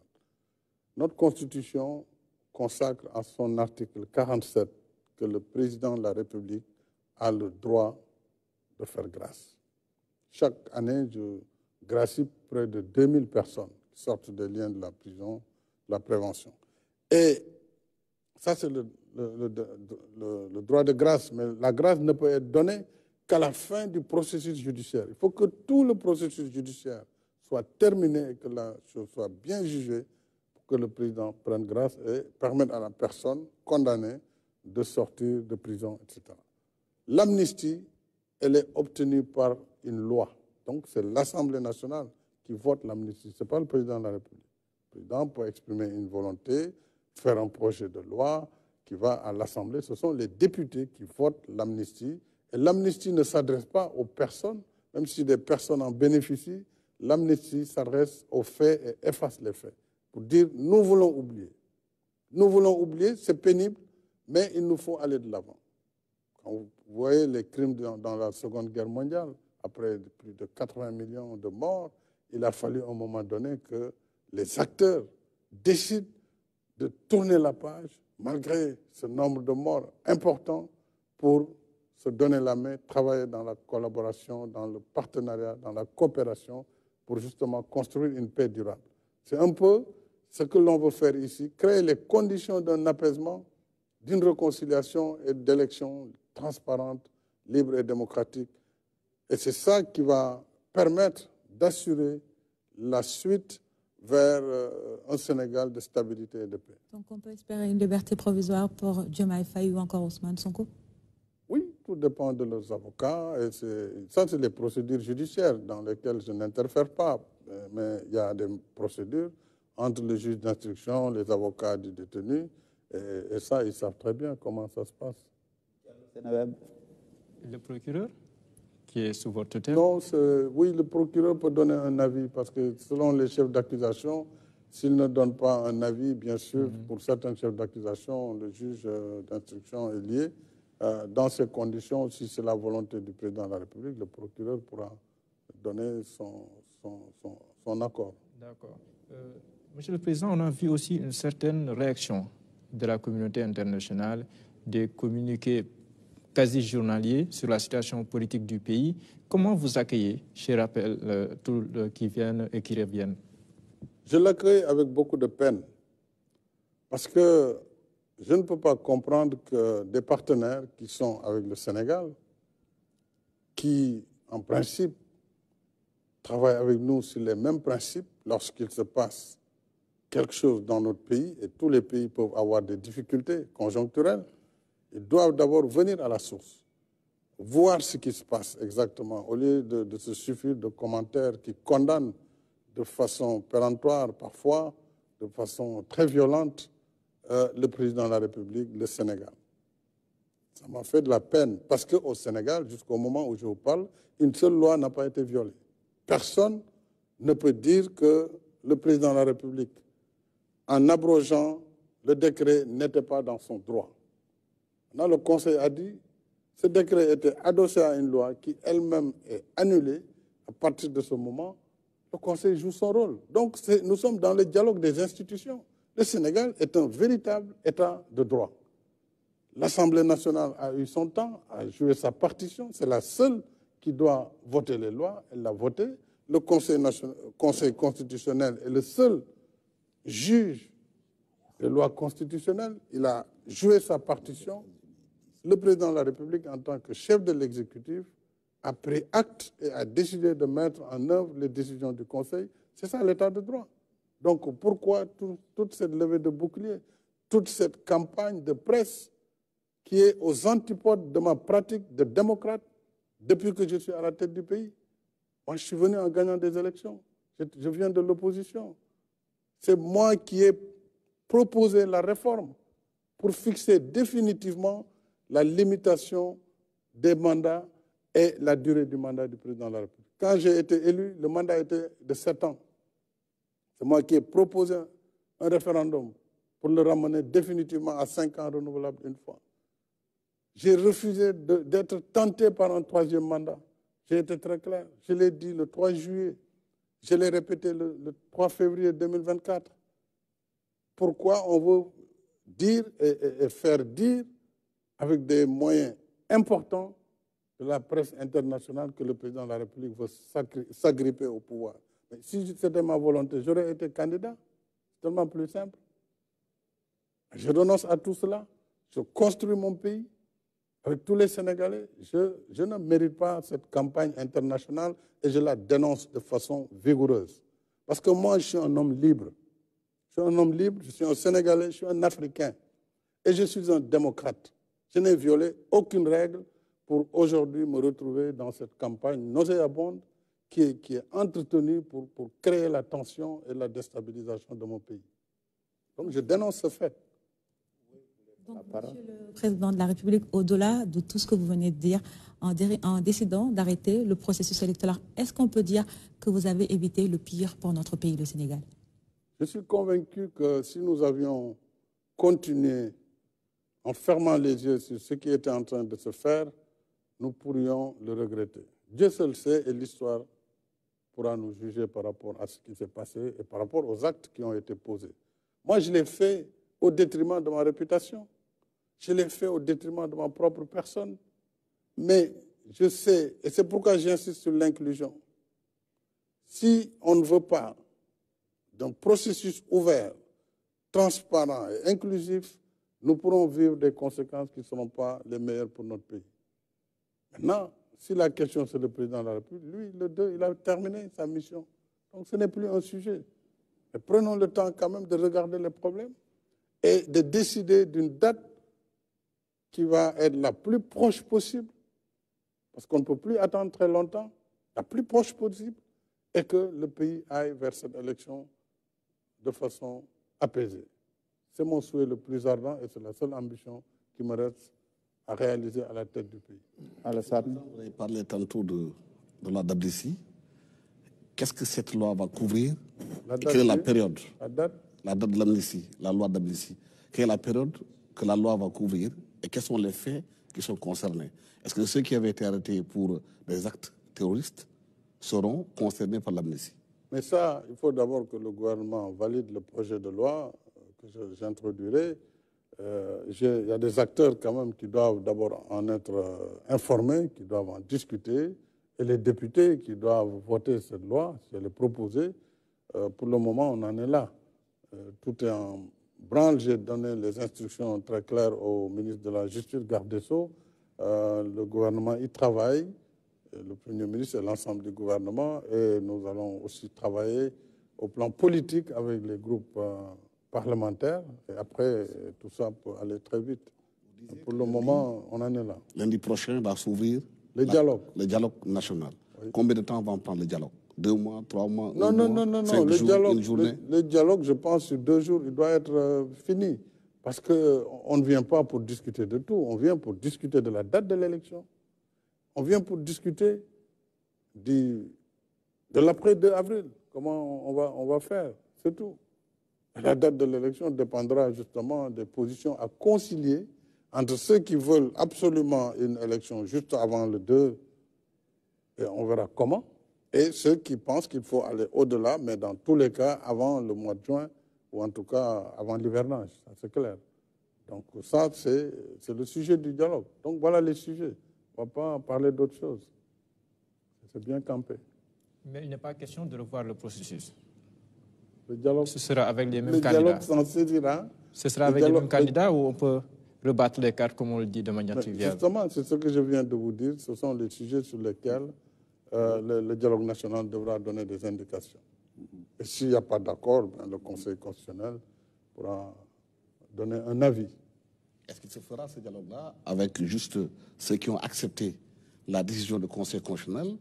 Notre Constitution consacre en son article 47 que le président de la République a le droit de faire grâce. Chaque année, je gracie près de 2000 personnes qui sortent des liens de la prison, de la prévention. Et ça, c'est le droit de grâce. Mais la grâce ne peut être donnée qu'à la fin du processus judiciaire. Il faut que tout le processus judiciaire soit terminé et que la chose soit bien jugée pour que le président prenne grâce et permette à la personne condamnée de sortir de prison, etc. L'amnistie, elle est obtenue par une loi. Donc, c'est l'Assemblée nationale qui vote l'amnistie. Ce n'est pas le président de la République. Le président peut exprimer une volonté, faire un projet de loi qui va à l'Assemblée. Ce sont les députés qui votent l'amnistie. Et l'amnistie ne s'adresse pas aux personnes, même si des personnes en bénéficient. L'amnistie s'adresse aux faits et efface les faits. Pour dire, nous voulons oublier. Nous voulons oublier, c'est pénible, mais il nous faut aller de l'avant. Quand vous voyez les crimes dans la Seconde Guerre mondiale, après plus de 80 millions de morts, il a fallu à un moment donné que les acteurs décident de tourner la page, malgré ce nombre de morts important, pour se donner la main, travailler dans la collaboration, dans le partenariat, dans la coopération, pour justement construire une paix durable. C'est un peu ce que l'on veut faire ici, créer les conditions d'un apaisement, d'une réconciliation et d'élections transparentes, libres et démocratiques. Et c'est ça qui va permettre d'assurer la suite vers un Sénégal de stabilité et de paix. Donc on peut espérer une liberté provisoire pour Diomaye Faye ou encore Ousmane Sonko? Oui, tout dépend de leurs avocats. Et ça, c'est les procédures judiciaires dans lesquelles je n'interfère pas. Mais il y a des procédures entre le juge d'instruction, les avocats du détenu. Et ça, ils savent très bien comment ça se passe. Le procureur qui est sous votre tutelle? Non, oui, le procureur peut donner un avis parce que selon les chefs d'accusation, s'il ne donne pas un avis, bien sûr, pour certains chefs d'accusation, le juge d'instruction est lié. Dans ces conditions, si c'est la volonté du président de la République, le procureur pourra donner son accord. D'accord. Monsieur le Président, on a vu aussi une certaine réaction de la communauté internationale, des communiqués quasi journaliers sur la situation politique du pays. Comment vous accueillez, je rappelle, tous qui viennent et qui reviennent? Je l'accueille avec beaucoup de peine parce que je ne peux pas comprendre que des partenaires qui sont avec le Sénégal, qui en principe travaillent avec nous sur les mêmes principes, lorsqu'il se passe quelque chose dans notre pays, et tous les pays peuvent avoir des difficultés conjoncturelles, ils doivent d'abord venir à la source, voir ce qui se passe exactement, au lieu de se suffire de commentaires qui condamnent de façon péremptoire, parfois de façon très violente, le président de la République, le Sénégal. Ça m'a fait de la peine, parce qu'au Sénégal, jusqu'au moment où je vous parle, une seule loi n'a pas été violée. Personne ne peut dire que le président de la République, en abrogeant le décret, n'était pas dans son droit. Là, le Conseil a dit que ce décret était adossé à une loi qui elle-même est annulée. À partir de ce moment, le Conseil joue son rôle. Donc, nous sommes dans le dialogue des institutions. Le Sénégal est un véritable État de droit. L'Assemblée nationale a eu son temps, a joué sa partition. C'est la seule qui doit voter les lois. Elle l'a voté. Le Conseil constitutionnel est le seul juge des lois constitutionnelles. Il a joué sa partition. Le président de la République, en tant que chef de l'exécutif, a pris acte et a décidé de mettre en œuvre les décisions du Conseil. C'est ça l'état de droit. Donc pourquoi toute cette levée de bouclier, toute cette campagne de presse qui est aux antipodes de ma pratique de démocrate depuis que je suis à la tête du pays? Moi, je suis venu en gagnant des élections. Je viens de l'opposition. C'est moi qui ai proposé la réforme pour fixer définitivement la limitation des mandats et la durée du mandat du président de la République. Quand j'ai été élu, le mandat était de 7 ans. C'est moi qui ai proposé un référendum pour le ramener définitivement à 5 ans renouvelables une fois. J'ai refusé d'être tenté par un 3e mandat. J'ai été très clair. Je l'ai dit le 3 juillet. Je l'ai répété le 3 février 2024. Pourquoi on veut dire et faire dire avec des moyens importants de la presse internationale que le président de la République veut s'agripper au pouvoir? Mais si c'était ma volonté, j'aurais été candidat. C'est tellement plus simple. Je renonce à tout cela. Je construis mon pays avec tous les Sénégalais. Je ne mérite pas cette campagne internationale et je la dénonce de façon vigoureuse. Parce que moi, je suis un homme libre. Je suis un homme libre, je suis un Sénégalais, je suis un Africain. Et je suis un démocrate. Je n'ai violé aucune règle pour aujourd'hui me retrouver dans cette campagne nauséabonde qui est entretenue pour créer la tension et la déstabilisation de mon pays. Donc je dénonce ce fait. Donc, Monsieur le Président de la République, au-delà de tout ce que vous venez de dire, en décidant d'arrêter le processus électoral, est-ce qu'on peut dire que vous avez évité le pire pour notre pays, le Sénégal? Je suis convaincu que si nous avions continué en fermant les yeux sur ce qui était en train de se faire, nous pourrions le regretter. Dieu seul sait et l'histoire pourra nous juger par rapport à ce qui s'est passé et par rapport aux actes qui ont été posés. Moi, je l'ai fait au détriment de ma réputation. Je l'ai fait au détriment de ma propre personne. Mais je sais, et c'est pourquoi j'insiste sur l'inclusion. Si on ne veut pas d'un processus ouvert, transparent et inclusif, nous pourrons vivre des conséquences qui ne seront pas les meilleures pour notre pays. Maintenant, si la question c'est le président de la République, lui, le 2, il a terminé sa mission. Donc ce n'est plus un sujet. Mais prenons le temps quand même de regarder les problèmes et de décider d'une date qui va être la plus proche possible, parce qu'on ne peut plus attendre très longtemps, la plus proche possible, et que le pays aille vers cette élection de façon apaisée. C'est mon souhait le plus ardent et c'est la seule ambition qui me reste à réaliser à la tête du pays. Alassane, vous avez parlé tantôt de la loi d'amnistie. Qu'est-ce que cette loi va couvrir? Quelle est la période? La date de l'amnistie, la loi d'amnistie. Quelle est la période que la loi va couvrir et quels sont les faits qui sont concernés? Est-ce que ceux qui avaient été arrêtés pour des actes terroristes seront concernés par l'amnistie? Mais ça, il faut d'abord que le gouvernement valide le projet de loi que j'introduirai. Il y a des acteurs quand même qui doivent d'abord en être informés, qui doivent en discuter, et les députés qui doivent voter cette loi, si elle est proposée. Pour le moment, on en est là. Tout est en branle. J'ai donné les instructions très claires au ministre de la Justice, garde des Sceaux. Le gouvernement y travaille, le Premier ministre et l'ensemble du gouvernement, et nous allons aussi travailler au plan politique avec les groupes parlementaires, et après, tout ça peut aller très vite. Pour le moment, on en est là. Lundi prochain va s'ouvrir le dialogue national. Oui. Combien de temps va en prendre le dialogue? 2 mois, 3 mois? Non, une journée? Le dialogue, je pense, sur 2 jours, il doit être fini. Parce qu'on ne vient pas pour discuter de tout, on vient pour discuter de la date de l'élection. On vient pour discuter de l'après 2 avril, comment on va faire, c'est tout. La date de l'élection dépendra justement des positions à concilier entre ceux qui veulent absolument une élection juste avant le 2, et on verra comment, et ceux qui pensent qu'il faut aller au-delà, mais dans tous les cas avant le mois de juin, ou en tout cas avant l'hivernage, ça c'est clair. Donc ça, c'est le sujet du dialogue. Donc voilà les sujets. On ne va pas parler d'autre chose. C'est bien campé. Mais il n'est pas question de revoir le processus. Le dialogue, ce sera avec les mêmes candidats. Le dialogue s'en saisira. Ce sera avec les mêmes candidats ou on peut rebattre les cartes, comme on le dit de manière triviale? Justement, c'est ce que je viens de vous dire. Ce sont les sujets sur lesquels le dialogue national devra donner des indications. Et s'il n'y a pas d'accord, le Conseil constitutionnel pourra donner un avis. Est-ce qu'il se fera ce dialogue-là avec juste ceux qui ont accepté la décision du Conseil constitutionnel?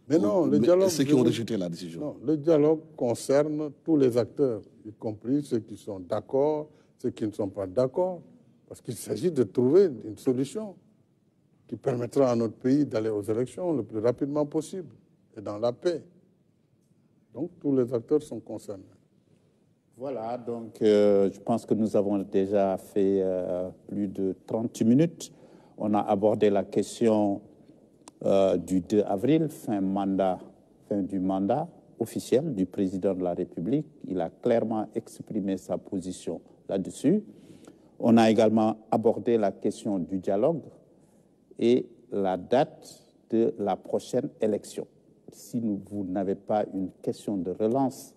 Mais non, le dialogue... Ceux qui ont rejeté la décision. Non, le dialogue concerne tous les acteurs, y compris ceux qui sont d'accord, ceux qui ne sont pas d'accord, parce qu'il s'agit de trouver une solution qui permettra à notre pays d'aller aux élections le plus rapidement possible et dans la paix. Donc, tous les acteurs sont concernés. Voilà, donc je pense que nous avons déjà fait plus de 30 minutes. On a abordé la question du 2 avril, fin du mandat officiel du président de la République. Il a clairement exprimé sa position là-dessus. On a également abordé la question du dialogue et la date de la prochaine élection. Si vous n'avez pas une question de relance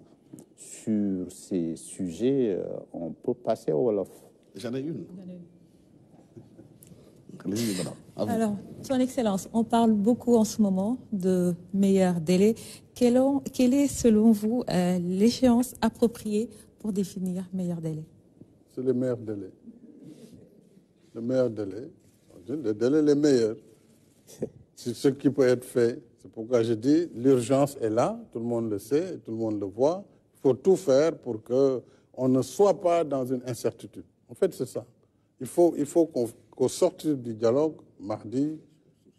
sur ces sujets, on peut passer au Wolof. J'en ai une. Alors, Son Excellence, on parle beaucoup en ce moment de meilleur délai. Quelle est, selon vous, l'échéance appropriée pour définir meilleur délai? C'est le meilleur délai. Le meilleur délai. Le délai le meilleur. C'est ce qui peut être fait. C'est pourquoi je dis l'urgence est là, tout le monde le sait, tout le monde le voit. Il faut tout faire pour qu'on ne soit pas dans une incertitude. En fait, c'est ça. Il faut qu'au sortir du dialogue, mardi,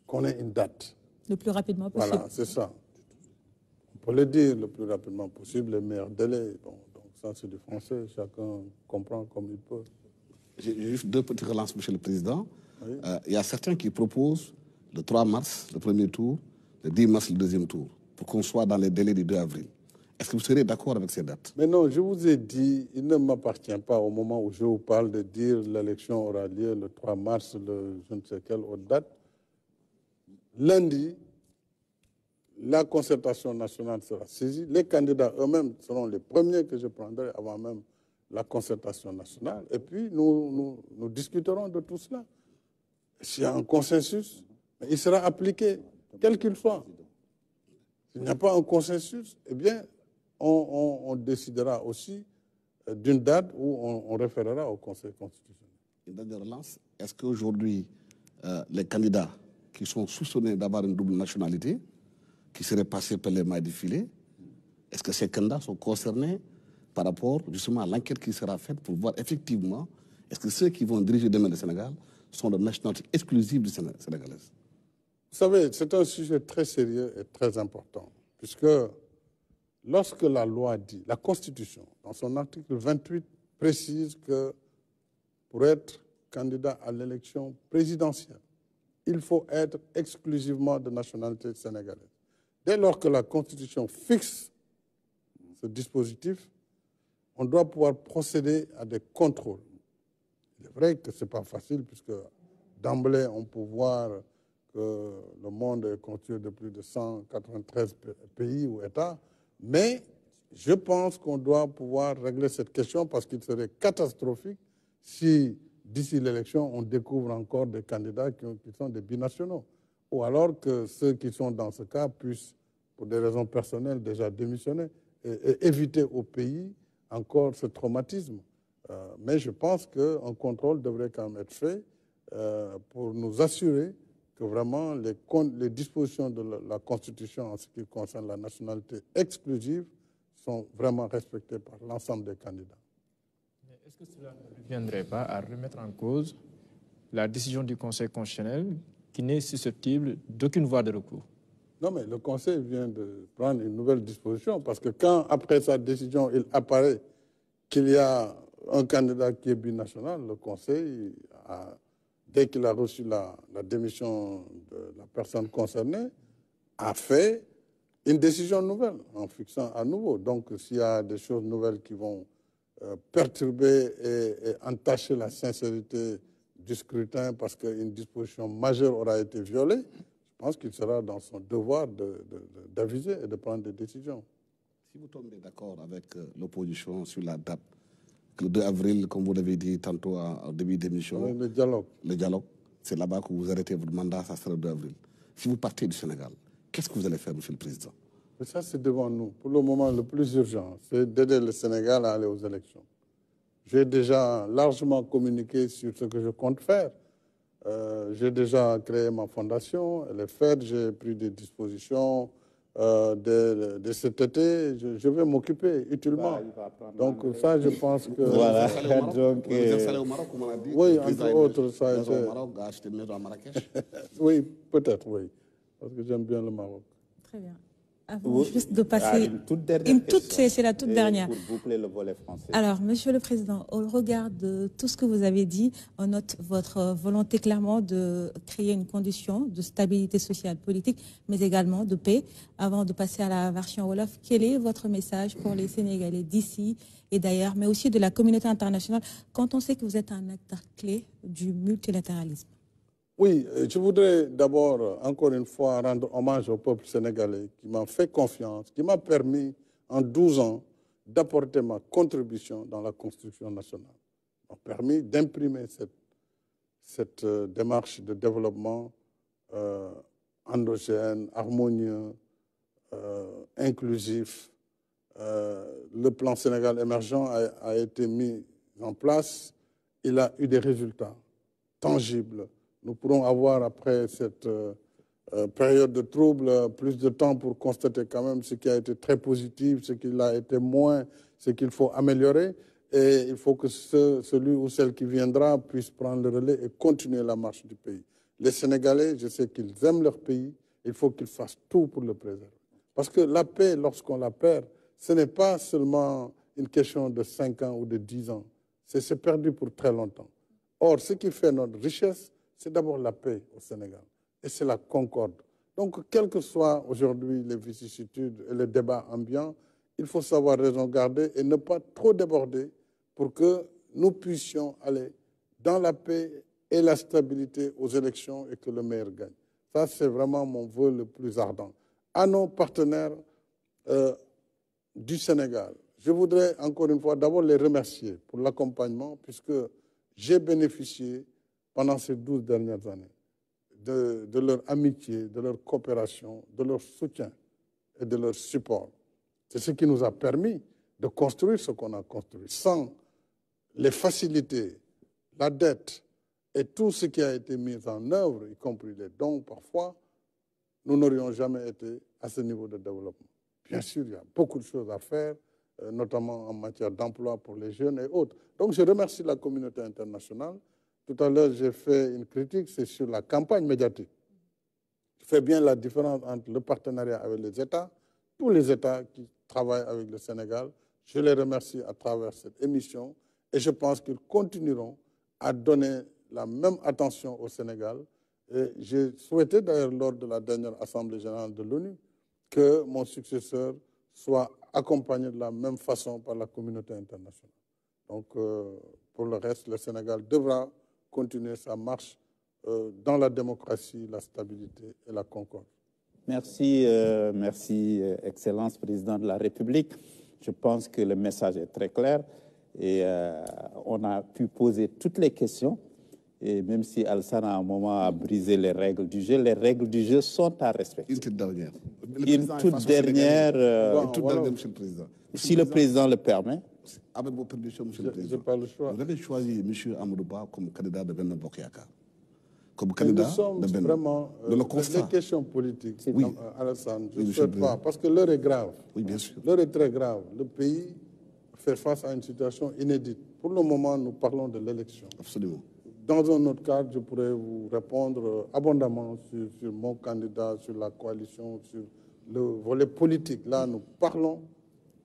qu'on ait une date. Le plus rapidement possible. Voilà, c'est ça. On peut le dire le plus rapidement possible, le meilleur délai. Bon, donc ça, c'est du français, chacun comprend comme il peut. J'ai juste deux petites relances, Monsieur le Président. Oui. Il y a certains qui proposent le 3 mars, le premier tour, le 10 mars, le deuxième tour, pour qu'on soit dans les délais du 2 avril. Est-ce que vous serez d'accord avec ces dates? Mais non, je vous ai dit, il ne m'appartient pas au moment où je vous parle de dire l'élection aura lieu le 3 mars, je ne sais quelle autre date. Lundi, la concertation nationale sera saisie. Les candidats eux-mêmes seront les premiers que je prendrai avant même la concertation nationale. Et puis, nous discuterons de tout cela. S'il y a un consensus, il sera appliqué, quel qu'il soit. S'il n'y a pas un consensus, eh bien, on décidera aussi d'une date où on référera au Conseil constitutionnel. Une dernière relance. Est-ce qu'aujourd'hui, les candidats qui sont soupçonnés d'avoir une double nationalité, qui seraient passés par les mailles du filet, est-ce que ces candidats sont concernés par rapport justement à l'enquête qui sera faite pour voir effectivement est-ce que ceux qui vont diriger demain le Sénégal sont de nationalité exclusive du sénégalaise? Vous savez, c'est un sujet très sérieux et très important, puisque lorsque la loi dit, la Constitution, dans son article 28, précise que pour être candidat à l'élection présidentielle, il faut être exclusivement de nationalité sénégalaise. Dès lors que la Constitution fixe ce dispositif, on doit pouvoir procéder à des contrôles. Il est vrai que ce n'est pas facile, puisque d'emblée, on peut voir que le monde est constitué de plus de 193 pays ou États, mais je pense qu'on doit pouvoir régler cette question parce qu'il serait catastrophique si, d'ici l'élection, on découvre encore des candidats qui sont des binationaux. Ou alors que ceux qui sont dans ce cas puissent, pour des raisons personnelles, déjà démissionner et éviter au pays encore ce traumatisme. Mais je pense qu'un contrôle devrait quand même être fait pour nous assurer que vraiment les dispositions de la Constitution en ce qui concerne la nationalité exclusive sont vraiment respectées par l'ensemble des candidats. Mais est-ce que cela ne viendrait pas à remettre en cause la décision du Conseil constitutionnel qui n'est susceptible d'aucune voie de recours? Non, mais le Conseil vient de prendre une nouvelle disposition parce que quand, après sa décision, il apparaît qu'il y a un candidat qui est binational, le Conseil, dès qu'il a reçu la démission de la personne concernée, a fait une décision nouvelle en fixant à nouveau. Donc, s'il y a des choses nouvelles qui vont perturber et entacher la sincérité du scrutin parce qu'une disposition majeure aura été violée, je pense qu'il sera dans son devoir d'aviser et de prendre des décisions. Si vous tombez d'accord avec l'opposition sur la date, le 2 avril, comme vous l'avez dit tantôt au début d'émission, Le dialogue. Le dialogue, c'est là-bas que vous arrêtez votre mandat, ça sera le 2 avril. Si vous partez du Sénégal, qu'est-ce que vous allez faire, Monsieur le Président? Mais ça, c'est devant nous. Pour le moment, le plus urgent, c'est d'aider le Sénégal à aller aux élections. J'ai déjà largement communiqué sur ce que je compte faire. J'ai déjà créé ma fondation, elle est faite, j'ai pris des dispositions de cet été. Je vais m'occuper utilement. Donc ça, je pense que... Voilà. Donc, vous êtes allé au Maroc, comme on a dit. Oui, entre autres, ça a été... été... au Maroc, a acheté une maison à Marrakech. Oui, peut-être, oui. Parce que j'aime bien le Maroc. Très bien. Avant juste de passer... une toute dernière question. C'est la toute dernière. Pour boucler le volet français. Alors, Monsieur le Président, au regard de tout ce que vous avez dit, on note votre volonté clairement de créer une condition de stabilité sociale, politique, mais également de paix. Avant de passer à la version Wolof, quel est votre message pour les Sénégalais d'ici et d'ailleurs, mais aussi de la communauté internationale, quand on sait que vous êtes un acteur clé du multilatéralisme? Oui, je voudrais d'abord, encore une fois, rendre hommage au peuple sénégalais qui m'a fait confiance, qui m'a permis en 12 ans d'apporter ma contribution dans la construction nationale. M'a permis d'imprimer cette démarche de développement endogène, harmonieux, inclusif. Le plan Sénégal émergent a été mis en place. Il a eu des résultats tangibles. Nous pourrons avoir, après cette période de trouble, plus de temps pour constater quand même ce qui a été très positif, ce qui a été moins, ce qu'il faut améliorer. Et il faut que celui ou celle qui viendra puisse prendre le relais et continuer la marche du pays. Les Sénégalais, je sais qu'ils aiment leur pays, il faut qu'ils fassent tout pour le préserver. Parce que la paix, lorsqu'on la perd, ce n'est pas seulement une question de 5 ans ou de 10 ans. C'est perdu pour très longtemps. Or, ce qui fait notre richesse, c'est d'abord la paix au Sénégal. Et c'est la concorde. Donc, quelles que soient aujourd'hui les vicissitudes et les débats ambiants, il faut savoir raison garder et ne pas trop déborder pour que nous puissions aller dans la paix et la stabilité aux élections et que le meilleur gagne. Ça, c'est vraiment mon vœu le plus ardent. À nos partenaires du Sénégal, je voudrais encore une fois d'abord les remercier pour l'accompagnement puisque j'ai bénéficié pendant ces 12 dernières années de leur amitié, de leur coopération, de leur soutien et de leur support. C'est ce qui nous a permis de construire ce qu'on a construit. Sans les facilités, la dette et tout ce qui a été mis en œuvre, y compris les dons parfois, nous n'aurions jamais été à ce niveau de développement. Bien sûr, il y a beaucoup de choses à faire, notamment en matière d'emploi pour les jeunes et autres. Donc je remercie la communauté internationale. Tout à l'heure, j'ai fait une critique, c'est sur la campagne médiatique. Je fais bien la différence entre le partenariat avec les États, tous les États qui travaillent avec le Sénégal. Je les remercie à travers cette émission et je pense qu'ils continueront à donner la même attention au Sénégal. Et j'ai souhaité d'ailleurs lors de la dernière Assemblée générale de l'ONU que mon successeur soit accompagné de la même façon par la communauté internationale. Donc, pour le reste, le Sénégal devra continuer sa marche dans la démocratie, la stabilité et la concorde. Merci, merci, Excellence, Président de la République. Je pense que le message est très clair et on a pu poser toutes les questions. Et même si Alassane, à un moment, a brisé les règles du jeu sont à respecter. Une toute dernière. Une toute dernière, Monsieur le Président. Si le Président le permet. Avec vos permissions, Monsieur le Président. Pas le choix. Vous avez choisi M. Amadouba comme candidat de Benno Bokk Yakaar. Comme candidat de Benno. Vraiment, les questions politiques, oui. Alassane, je ne souhaite pas, parce que l'heure est grave. Oui, bien sûr. L'heure est très grave. Le pays fait face à une situation inédite. Pour le moment, nous parlons de l'élection. Absolument. Dans un autre cadre, je pourrais vous répondre abondamment sur mon candidat, sur la coalition, sur le volet politique. Là, nous parlons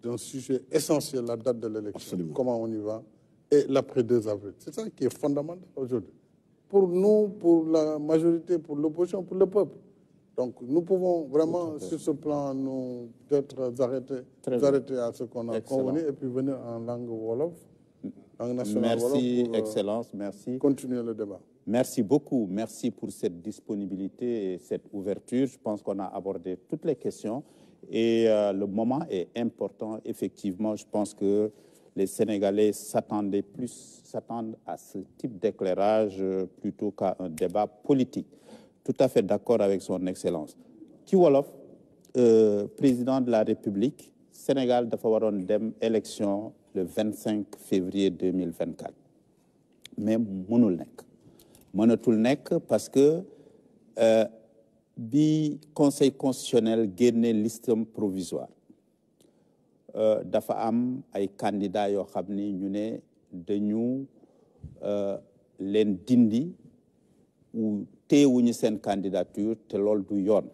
d'un sujet essentiel, la date de l'élection, comment on y va, et l'après 2 avril. C'est ça qui est fondamental aujourd'hui. Pour nous, pour la majorité, pour l'opposition, pour le peuple. Donc, nous pouvons vraiment, sur ce plan, nous peut-être arrêter à ce qu'on a convenu et puis venir en langue Wolof. Merci, Excellence, merci. Continuer le débat. Merci beaucoup. Merci pour cette disponibilité et cette ouverture. Je pense qu'on a abordé toutes les questions et le moment est important. Effectivement, je pense que les Sénégalais s'attendent à ce type d'éclairage plutôt qu'à un débat politique. Tout à fait d'accord avec son Excellence. Ci wolof président de la République Sénégal dafa waroon dem élection le 25 février 2024 mais mënatul nekk parce que bi conseil constitutionnel génne listam provisoire dafa am ay candidats yoo xam ni ñu ne dañu leen dindi ou téewuñu seen candidature te loolu du yoon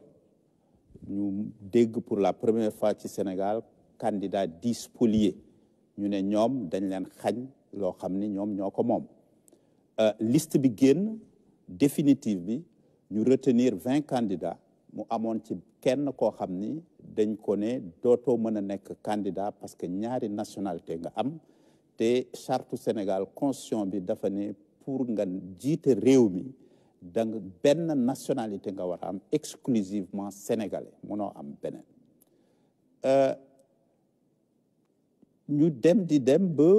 ñu dégg pour la première fois ci Sénégal candidat 10 spoliés ñu ne ñoom dañ leen xañ loo xam ni ñoom ñoo ko moom liste bi génn définitive bi ñu retenir 20 candidats mu amoon ci kenn koo xam ni dañ ko ne dootoo mën a nekk candidat parce que ñaari nationalité nga am te charte Sénégal constitution bi dafa ne pour nga jiite réew mi danga benn nationalité nga war a am exclusivement sénégalais mënoo am beneen ñu dem di dem ba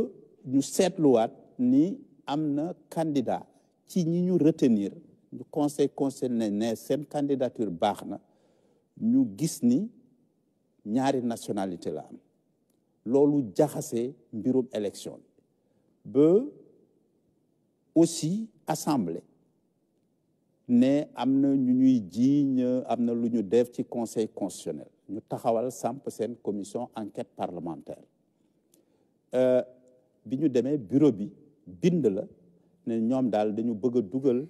ñu seetluwaat ni am na candidat ci ñi ñu retenir ñu conseil constitutionnel ne seen candidature baax na ñu gis ni ñaari nationalité la am loolu jaxase mbirum élection ba aussi assemblée ne am na ñu ñuy jiiñ am na lu ñu def ci conseil constitutionnel ñu taxawal samp seen commission enquête parlementaire bi ñu demee bureau bi bind la ne ñoom daal dañu bëgg a dugal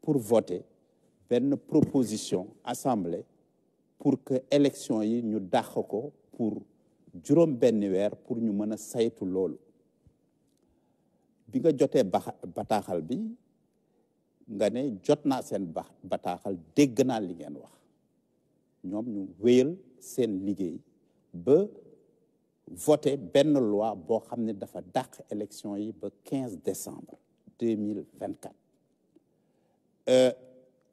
pour voter benn proposition assemblée pour que élection yi ñu dàq ko pour juróom benn weer pour ñu mën a saytu loolu bi nga jotee bataaxal bi nga ne jot naa seen bataaxal dégg naa li ngeen wax ñoom ñu wéyal seen liggéey ba voté benn loi boo xam ne dafa dàq élection yi ba 15 décembre 2024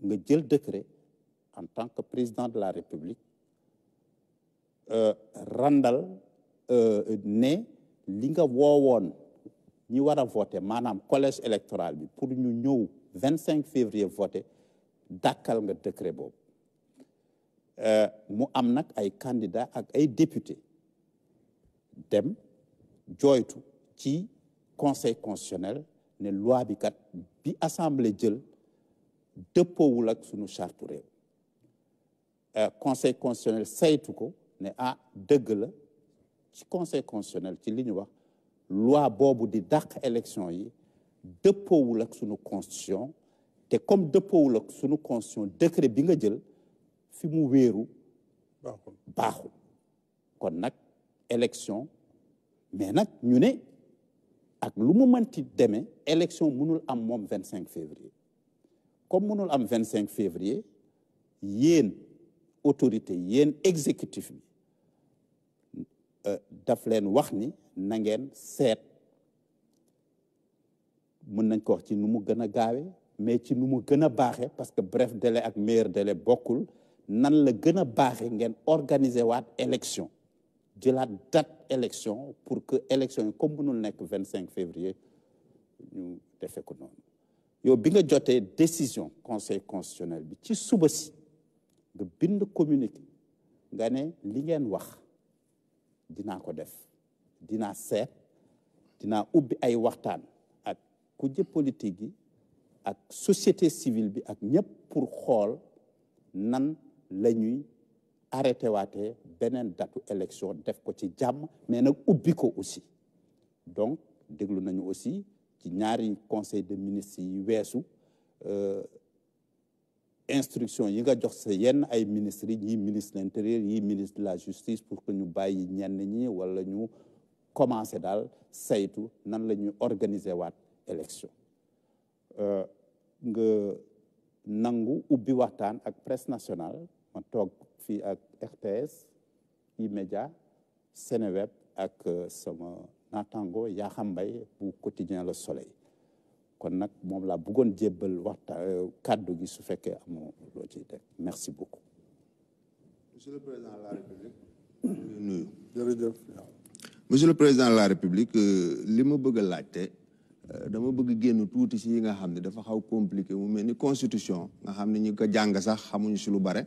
nga jël décret en tant que président de la République randal ne li nga woowoon ñi war a voté maanaam collège électoral bi pour ñu ñëw 25 février voté dàkkal nga décret boobu mu am nag ay candidats ak ay députés dem jooytu ci conseil constitutionnel ne loi bi kat bi assemblée jël dëppoowul ak sunu charte réew conseil constitutionnel saytu ko ne dëgg la ci conseil constitutionnel ci li ñu wax loi boobu di dàq élection yi dëppoowul ak sunu constitution te comme dëppoowul ak sunu constitution décret bi nga jël fi mu wéeru baaxul kon nag élection mais nag ñu ne ak lu mu mënti demee élection mënul am moom 25 février comme mënul am 25 février yéen autorité yéen exécutif bi daf leen wax ni na ngeen seet mën nañ ko wax ci nu mu gën a gaawe mais ci nu mu gën a baaxe parce que bref délai ak meilleur délai bokkul nan la gën a baaxe ngeen organiser waat élection jëlaat date élection pour que élection yi comme mënul nekk 25 février ñu defee ko noonu yow bi nga jotee décision conseil constitutionnel bi ci suba si nga bind communiqué nga ne li ngeen wax dinaa ko def dinaa seet dinaa ubbi ay waxtaan ak kujje politique yi ak société civile bi ak ñëpp pour xool nan la ñuy arrêté waatee beneen datu élection def ko ci jàmm mais nag ubbi ko aussi donc déglu nañu aussi ci ñaari conseil de ministres yi weesu instruction yi nga jox sa yenn ay ministres yi ñii ministre de l'intérieur yi ministre de la justice pour que ñu bàyyi ñenn ñi wala ñu commencé daal saytu nan la ñuy organiser waat élection nga nangu ubbi waxtaan ak presse nationale ma toog fii ak RTS E-Media Seneweb ak sama naataango Yakham Mbaye bu quotidien Le Soleil kon nag moom laa bëggoon jébbal kàddu gi su fekkee amoo loo ciy teg merci beaucoup. Monsieur le Président de la République nuyu. jërëjëf. Monsieur le Président de la République li ma bëgg a laajte dama bëgg génn tuuti si yi nga xam ne dafa xaw compliqué mu mel ni constitution nga xam ne ñi ko jàng sax xamuñu si lu bare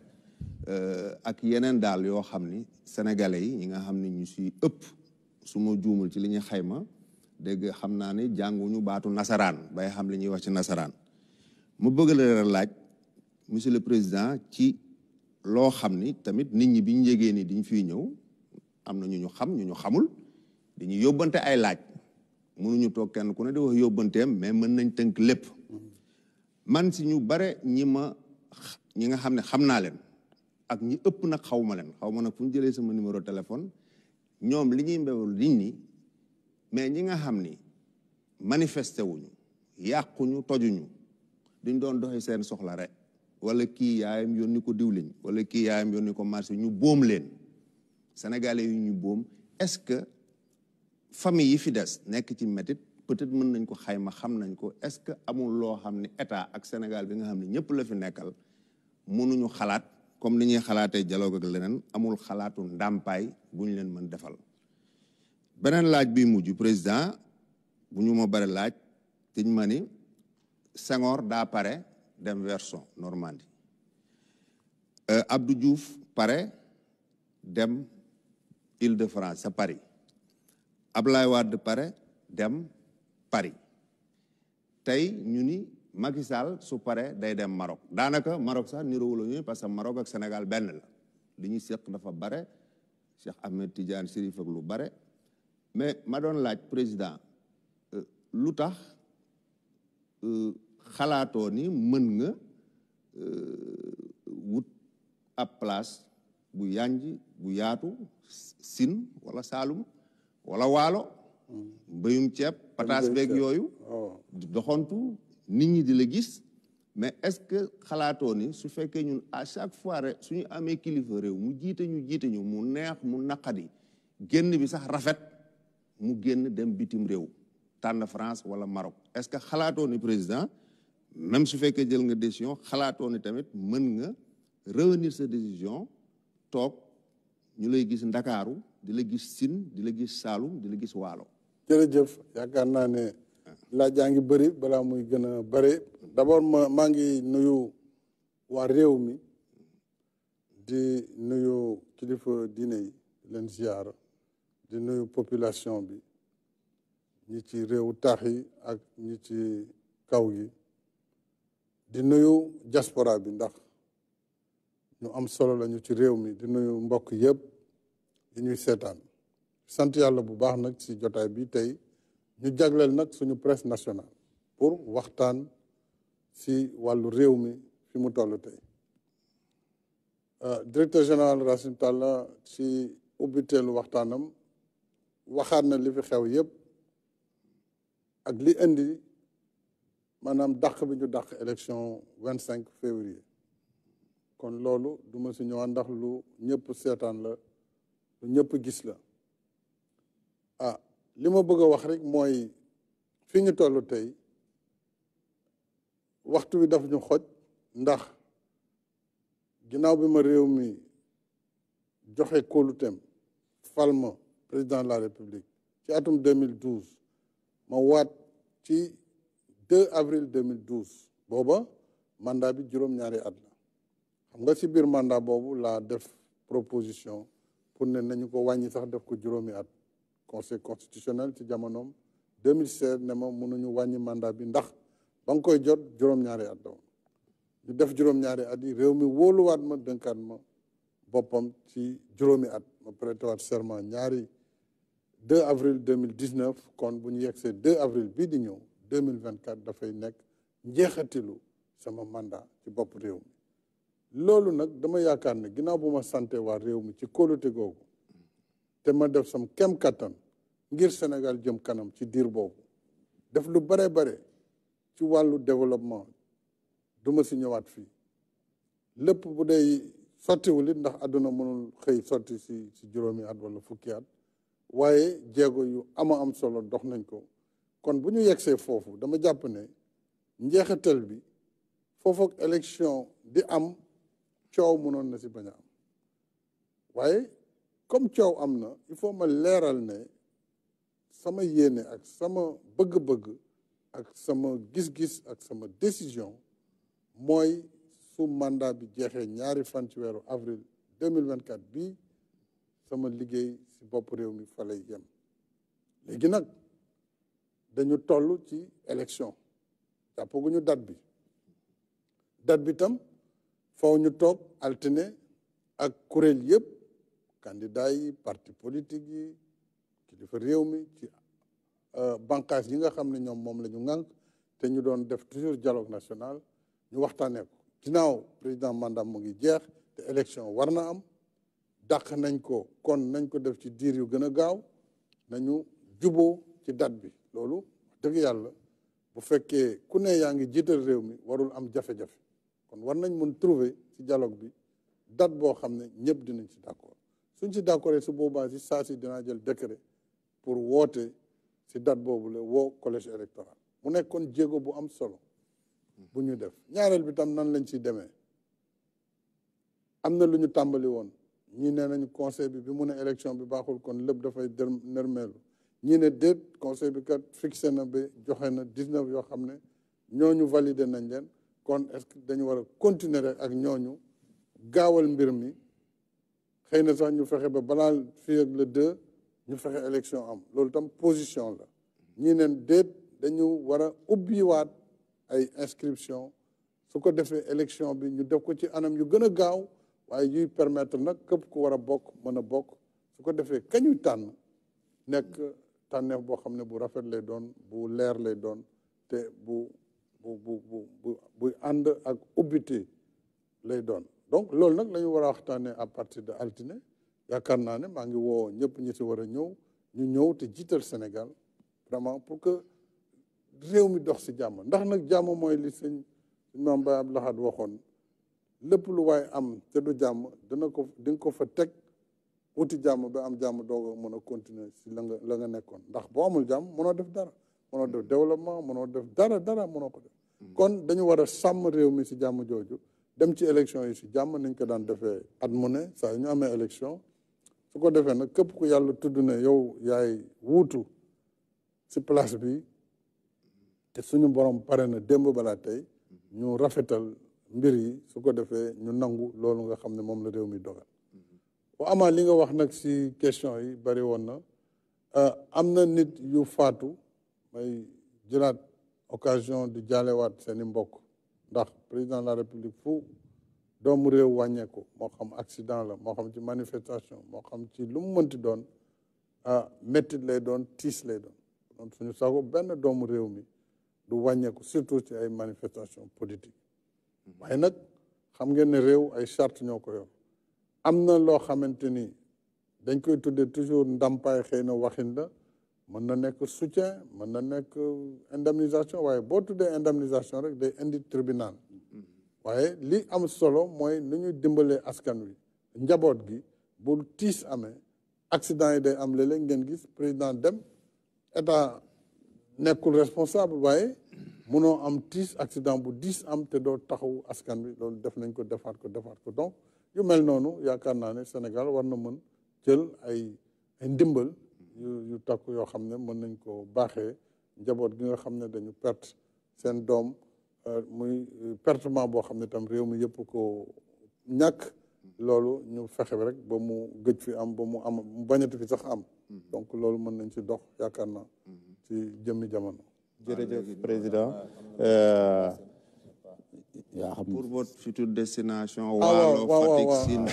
ak yeneen daal yoo xam ni sénégalais yi ñi nga xam ni ñu si ëpp su ma juumul ci li ñuy xayma dégg xam naa ni jànguñu baatu nasaraan bay xam li ñuy wax ci nasaraan mu bëgg la laaj monsieur le président ci loo xam ni tamit nit ñi bi ñu yégee ni diñ fiy ñëw am na ñu ñu xam ñu ñu xamul dañuy yóbbante ay laaj mënuñu toog kenn ku ne di wax yóbbanteem mais mën nañ tënk lépp man si ñu bare ñi nga xam ne xam naa leen ak ñi ëpp nag xaw ma leen xaw ma nag fu ñu jëlee sama numéro téléphone ñoom li ñuy mbewul nit ñi mais ñi nga xam ni manifesté wuñu yàquñu tojuñu duñ doon doxee seen soxla rek wala kii yaayam yónni ko diwliñ wala kii yaayam yónni ko marché ñu boom leen sénégalais yu ñu boom est-ce que famille yi fi des nekk ci métit peut-être mën nañ ko xayma xam nañ ko est-ce que amul loo xam ne état ak Sénégal bi nga xam ne ñëpp la fi nekkal mënuñu xalaat comme ni ñuy xalaatee dialogue ak leneen amul xalaatu ndàmpaay bu ñu leen mën defal beneen laaj bi mujj président bu ñu ma bare laaj tiñ ma ni Senghor daa pare dem version Normandie Abdou Diouf pare dem Île-de-France sa Paris Ablaye Wade pare dem Paris tey ñu ni Macky Sall su pare day dem Maroc daanaka Maroc sax niroowul la ñuy parce que Maroc ak Sénégal benn la li ñuy seq dafa bare Cheikh Ahmed Tidiane Chérif ak lu bare mais ma doon laaj président lu tax xalaatoo ni mën nga wut ab place bu yanj bu yaatu Sine wala Saalum wala Waalo mbéyum ceeb pataas beeg yooyu doxantu nit ñi di la gis mais est-ce que xalaatoo ni su fekkee ñun à chaque fois rek suñu amee kilifa réew mu jiite ñu mu neex mu naqadi génn bi sax rafet mu génn dem bitim réew tànn France wala Maroc est-ce que xalaatoo ni président même su fekkee jël nga décision xalaatoo ni tamit mën nga revenir sa décision toog ñu lay gis Ndakaaru di la gis Sine di la gis Saalum di la gis Waalo. jërëjëf yaakaar naa ne laaj yaa ngi bëri balaa muy gën a bëri d'abord maa ngi nuyu waa réew mi di nuyu kilifa diine yi di leen ziar di nuyu population bi ñi ci réewu taax yi ak ñi ci kaw yi di nuyu diaspora bi ndax ñu am solo lañu ci réew mi di nuyu mbokk yëpp yi ñuy seetaan sant yàlla bu baax nag ci jotaay bi tey ñu jagleel nag suñu presse nationale pour waxtaan ci wàllu réew mi fi mu toll tey directeur général Racine Talla ci ubbiteelu waxtaanam waxaat na li fi xew yëpp ak li indi maanaam dàq bi ñu dàq élection 25 février kon loolu du ma si ñëwaat ndax lu ñëpp seetaan la lu ñëpp gis la li ma bëgg a wax rek mooy fi ñu toll tey waxtu bi daf ñu xoj ndax ginnaaw bi ma réew mi joxe kóoluteem fal ma président de la république ci atum 2012 ma waat ci 2 avril 2012 booba mandat bi juróom-ñaari at la xam nga ci biir mandat boobu laa def proposition pour ne nañu ko wàññi sax def ko juróomi at conseil constitutionnel ci jamonoom 2016 ne ma mënuñu wàññi mandat bi ndax ba nga koy jot juróom-ñaari at la woon ñu def juróom-ñaari at yi réew mi wóoluwaat ma dënkaat ma boppam ci juróomi at ma prêté waat serment ñaari 2 avril 2019 kon bu ñu yegsee 2 avril bii di ñëw 2024 dafay nekk njeexatilu sama mandat ci bopp réew mi loolu nag dama yaakaar ne ginnaaw bu ma sante waa réew mi ci kóolute googu te ma def sam kem kattan ngir Sénégal jëm kanam ci diir boobu def lu bare bare ci wàllu développement du ma si ñëwaat fii lépp bu dee sottiwul it ndax àdduna mënul xëy sotti si juróomi at wala fukki at waaye jéego yu am solo dox nañ ko kon bu ñu yegsee foofu dama jàpp ne njeexital bi foofu ak élection di am coow mënoon na si bañ a am waaye comme coow am na il faut ma leeral ne sama yéene ak sama bëgg-bëgg ak sama gis-gis ak sama décision mooy su mandat bi jeexee ñaari fan ci weeru avril 2024 bii sama liggéey si bopp réew mi fa lay yem léegi nag dañu toll ci élection jàppaguñu date bi tam faw ñu toog altine ak kuréel yëpp candidat yi parti politique yi kilifa réew mi ci bànqaas yi nga xam ne ñoom moom la ñu ŋànk te ñu doon def toujours dialogue national ñu waxtaanee ko ginnaaw président mandat mu ngi jeex te élection war na am dàq nañ ko kon nañ ko def ci diir yu gën a gaaw nañu juboo ci date bi loolu dëgg yàlla bu fekkee ku ne yaa ngi jiital réew mi warul am jafe-jafe kon war nañ mën trouver ci dialogue bi date boo xam ne ñëpp dinañ ci d'accord suñ ci d'accord su boobaa si saa si dinaa jël décret pour woote si date boobu la woo collège électoral mu nekkoon jéego bu am solo bu ñu def ñaareel bi tam nan lañ ciy demee am na lu ñu tàmbali woon ñii nee nañu conseil bi mu ne élection bi baaxul kon lépp dafay nërmeelu ñii ne déet conseil bi kat fixé na ba joxe na 19 yoo xam ne ñooñu validé nañ leen kon est-ce que dañu war a continuer rek ak ñooñu gaawal mbir mi xëy na sax ñu fexe ba balaa fii ak le 2 ñu fexe élection am loolu tam position la ñii neen déet dañu war a ubbiwaat ay inscription su ko defee élection bi ñu def ko ci anam yu gën a gaaw waaye yuy permettre nag képp ku war a bokk mën a bokk su ko defee kañuy tànn nekk tànneef boo xam ne bu rafet lay doon bu leer lay doon te bu ànd ak ubbite lay doon donc loolu nag la ñu war a waxtaanee à partir de altine yaakaar naa ne maa ngi woo ñëpp ñi si war a ñëw ñu ñëw te jiital Sénégal vraiment pour que réew mi dox si jàmm ndax nag jàmm mooy li sëñ Maam Baye Abdou Lahad waxoon lépp lu waaye am te du jàmm di nga ko fa teg wuti jàmm ba am jàmm doog a mën a continuer si la nga nekkoon ndax boo amul jàmm mënoo def dara mënoo def développement mënoo def dara mënoo ko def kon dañu war a sàmm réew mi si jàmm jooju dem ci élection yi si jàmm nañ ko daan defee at mu ne saa yu ñu amee élection su ko defee nag képp ku yàlla tudd ne yow yaay wuutu si place bi te suñu borom pare na démb balaa tey ñu rafetal mbir yi su ko defee ñu nangu loolu nga xam ne moom la réew mi dogal bu amaa li nga wax nag si question yi bari woon na am na nit yu faatu may jëlaat occasion di jaalewaat seeni mbokk ndax président de la république fu doomu réew wàññeeku moo xam accident la moo xam ci manifestation moo xam ci lu mu mënti doon méttit lay doon tiis lay doon donc suñu sago benn doomu réew mi du wàññeeku surtout ci ay manifestation politique waaye nag xam ngeen ne réew ay charte ñoo ko yor am na loo xamante ni dañ koy tuddee toujours ndàmpaay xëy na waxin la mën na nekk soutien mën na nekk indemnisation waaye boo tuddee indemnisation rek day indi tribunal waaye li am solo mooy nu ñuy dimbalee askan wi njaboot gi bu tiis amee accident yi day am léeg-léeg ngeen gis président dem état nekkul responsable waaye mënoo am tiis accident bu diis am te doo taxaw askan wi loolu def nañ ko defaat ko donc yu mel noonu yaakaar naa ne Sénégal war na mën jël ay ndimbal yu takku yoo xam ne mën nañ ko baaxee njaboot gi nga xam ne dañu perte seen doom muy pertement boo xam ne tam réew mi yëpp ko ñàkk loolu ñu fexe rek ba mu gëj fi am ba mu am mu bañati fi sax am donc loolu mën nañ ci dox yaakaar naa ci jëmmi jamono. jërëjëf président. yaa xam pour votre future destination. waaw Fatick Sine.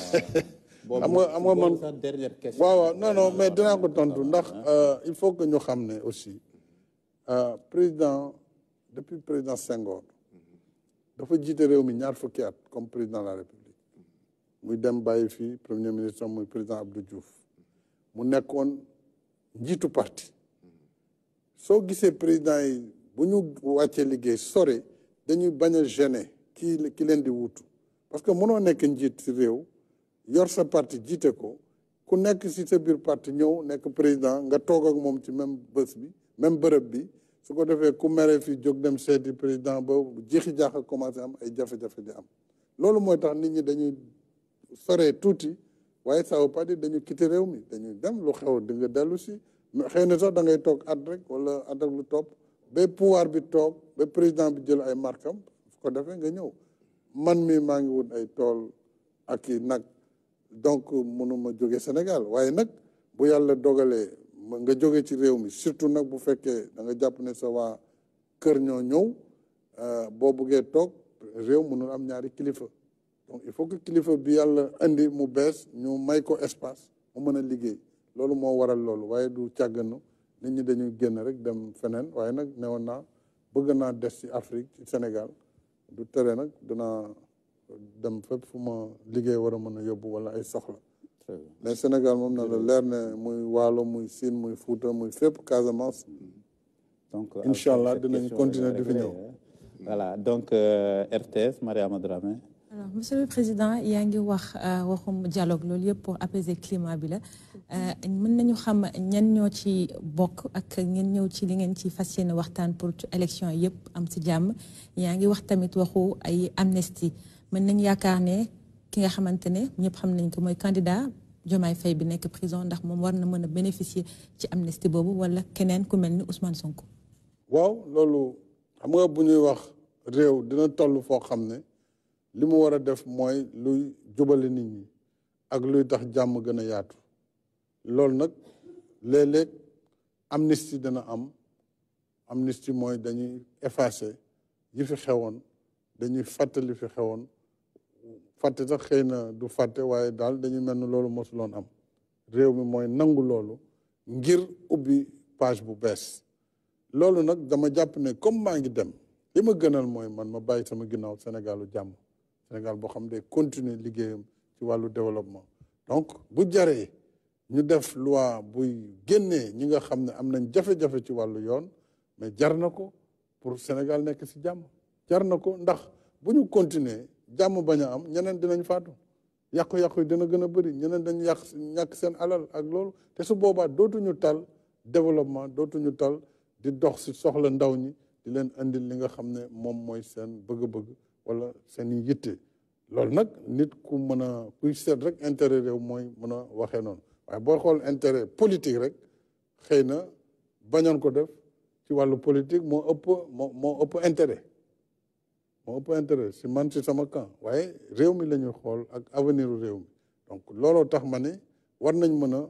am nga man dernière question. waaw non mais dinaa ko tontu ndax il faut que ñu xam ne aussi président depuis président Senghor dafa jiite réew mi ñaar fukki at comme président de la République muy dem bàyyi fii premier ministre muy président Abdou Diouf mu nekkoon njiitu parti soo gisee président yi bu ñu wàccee liggéey sore dañuy bañ a gêner ki leen di wuutu parce que mënoo nekk njiit si réew yor sa parti jiite ko ku nekk si sa biir parti ñëw nekk président nga toog ak moom ci même bés bi même bërëb bi su ko defee ku mere fi jóg dem seeti président ba jeexi jaaxa commencé am ay jafe-jafe di am loolu mooy tax nit ñi dañuy soree tuuti waaye ça veut pas dire dañu quitter réew mi dañuy dem lu xew di nga dellu si xëy na sax da ngay toog at rek wala at ak lu topp ba pouvoir bi toog ba président bi jël ay markam su ko defee nga ñëw man mi maa ngi wut ay tool ak i nag donc mënuma jóge Sénégal waaye nag bu yàlla dogalee nga jóge ci réew mi surtout nag bu fekkee da nga jàpp ne sa waa kër ñoo ñëw boo buggee toog réew mënul am ñaari kilifa donc il faut que kilifa bi yàlla indi mu bees ñu may ko espace mu mën a liggéey loolu moo waral loolu waaye du càgganu nit ñi dañuy génn rek dem feneen waaye nag newoon naa bëgg naa des ci Afrique ci Sénégal du tere nag dinaa dem fépp fu ma liggéey war a mën a yóbbu wala ay soxla mais Sénégal moom na la leer ne muy Waalo muy Sine muy Fouta muy fépp Casamance donc incha allah dinañ continuer di fi ñëw. voilà donc RTS Mariama Dramé. alors monsieur le président yaa ngi wax waxum dialogue loolu yëpp pour apaiser climat bi la mën nañu xam ñan ñoo ci bokk ak ngeen ñëw ci li ngeen ci fas yéene waxtaan pour élection yëpp am ci jàmm yaa ngi wax tamit waxu ay amnistie mën nañu yaakaar ne ki nga xamante ne ñëpp xam nañ ko mooy candidat Diomaye Faye bi nekk prison ndax moom war na mën a bénéficier ci amnistie boobu wala keneen ku mel ni Ousmane Sonko. waaw loolu xam nga bu ñuy wax réew dina toll foo xam ne li mu war a def mooy luy jubale nit ñi ak luy tax jàmm gën a yaatu loolu nag léeg-léeg amnistie dana am amnistie mooy dañuy effacer yi fi xewoon dañuy fàttali fi xewoon fàtte sax xëy na du fàtte waaye daal dañuy mel ni loolu mosuloon am réew mi mooy nangu loolu ngir ubbi page bu bees loolu nag dama jàpp ne comme maa ngi dem li ma gënal mooy man ma bàyyi sama ginnaaw Sénégalu jàmm Sénégal boo xam ne day continuer liggéeyam ci wàllu développement donc bu jaree ñu def loi buy génnee ñi nga xam ne am nañ jafe-jafe ci wàllu yoon mais jar na ko pour Sénégal nekk ci jàmm jar na ko ndax bu ñu continuer jàmm bañ a am ñeneen dinañ faatu yàqu-yàqu yi dina gën a bëri ñeneen dañ ñàkk seen alal ak loolu te su boobaa dootuñu tal développement dootuñu tal di dox ci soxla ndaw ñi di leen indil li nga xam ne moom mooy seen bëgg-bëgg wala seen i yitte loolu nag nit ku mën a kuy seet rek intérêt réew mooy mën a waxee noonu waaye boo xool intérêt politique rek xëy na bañoon ko def ci wàllu politique moo ëpp intérêt moo ëpp intérêt si man si sama camp waaye réew mi la ñuy xool ak avenir u réew mi donc looloo tax ma ne war nañ mën a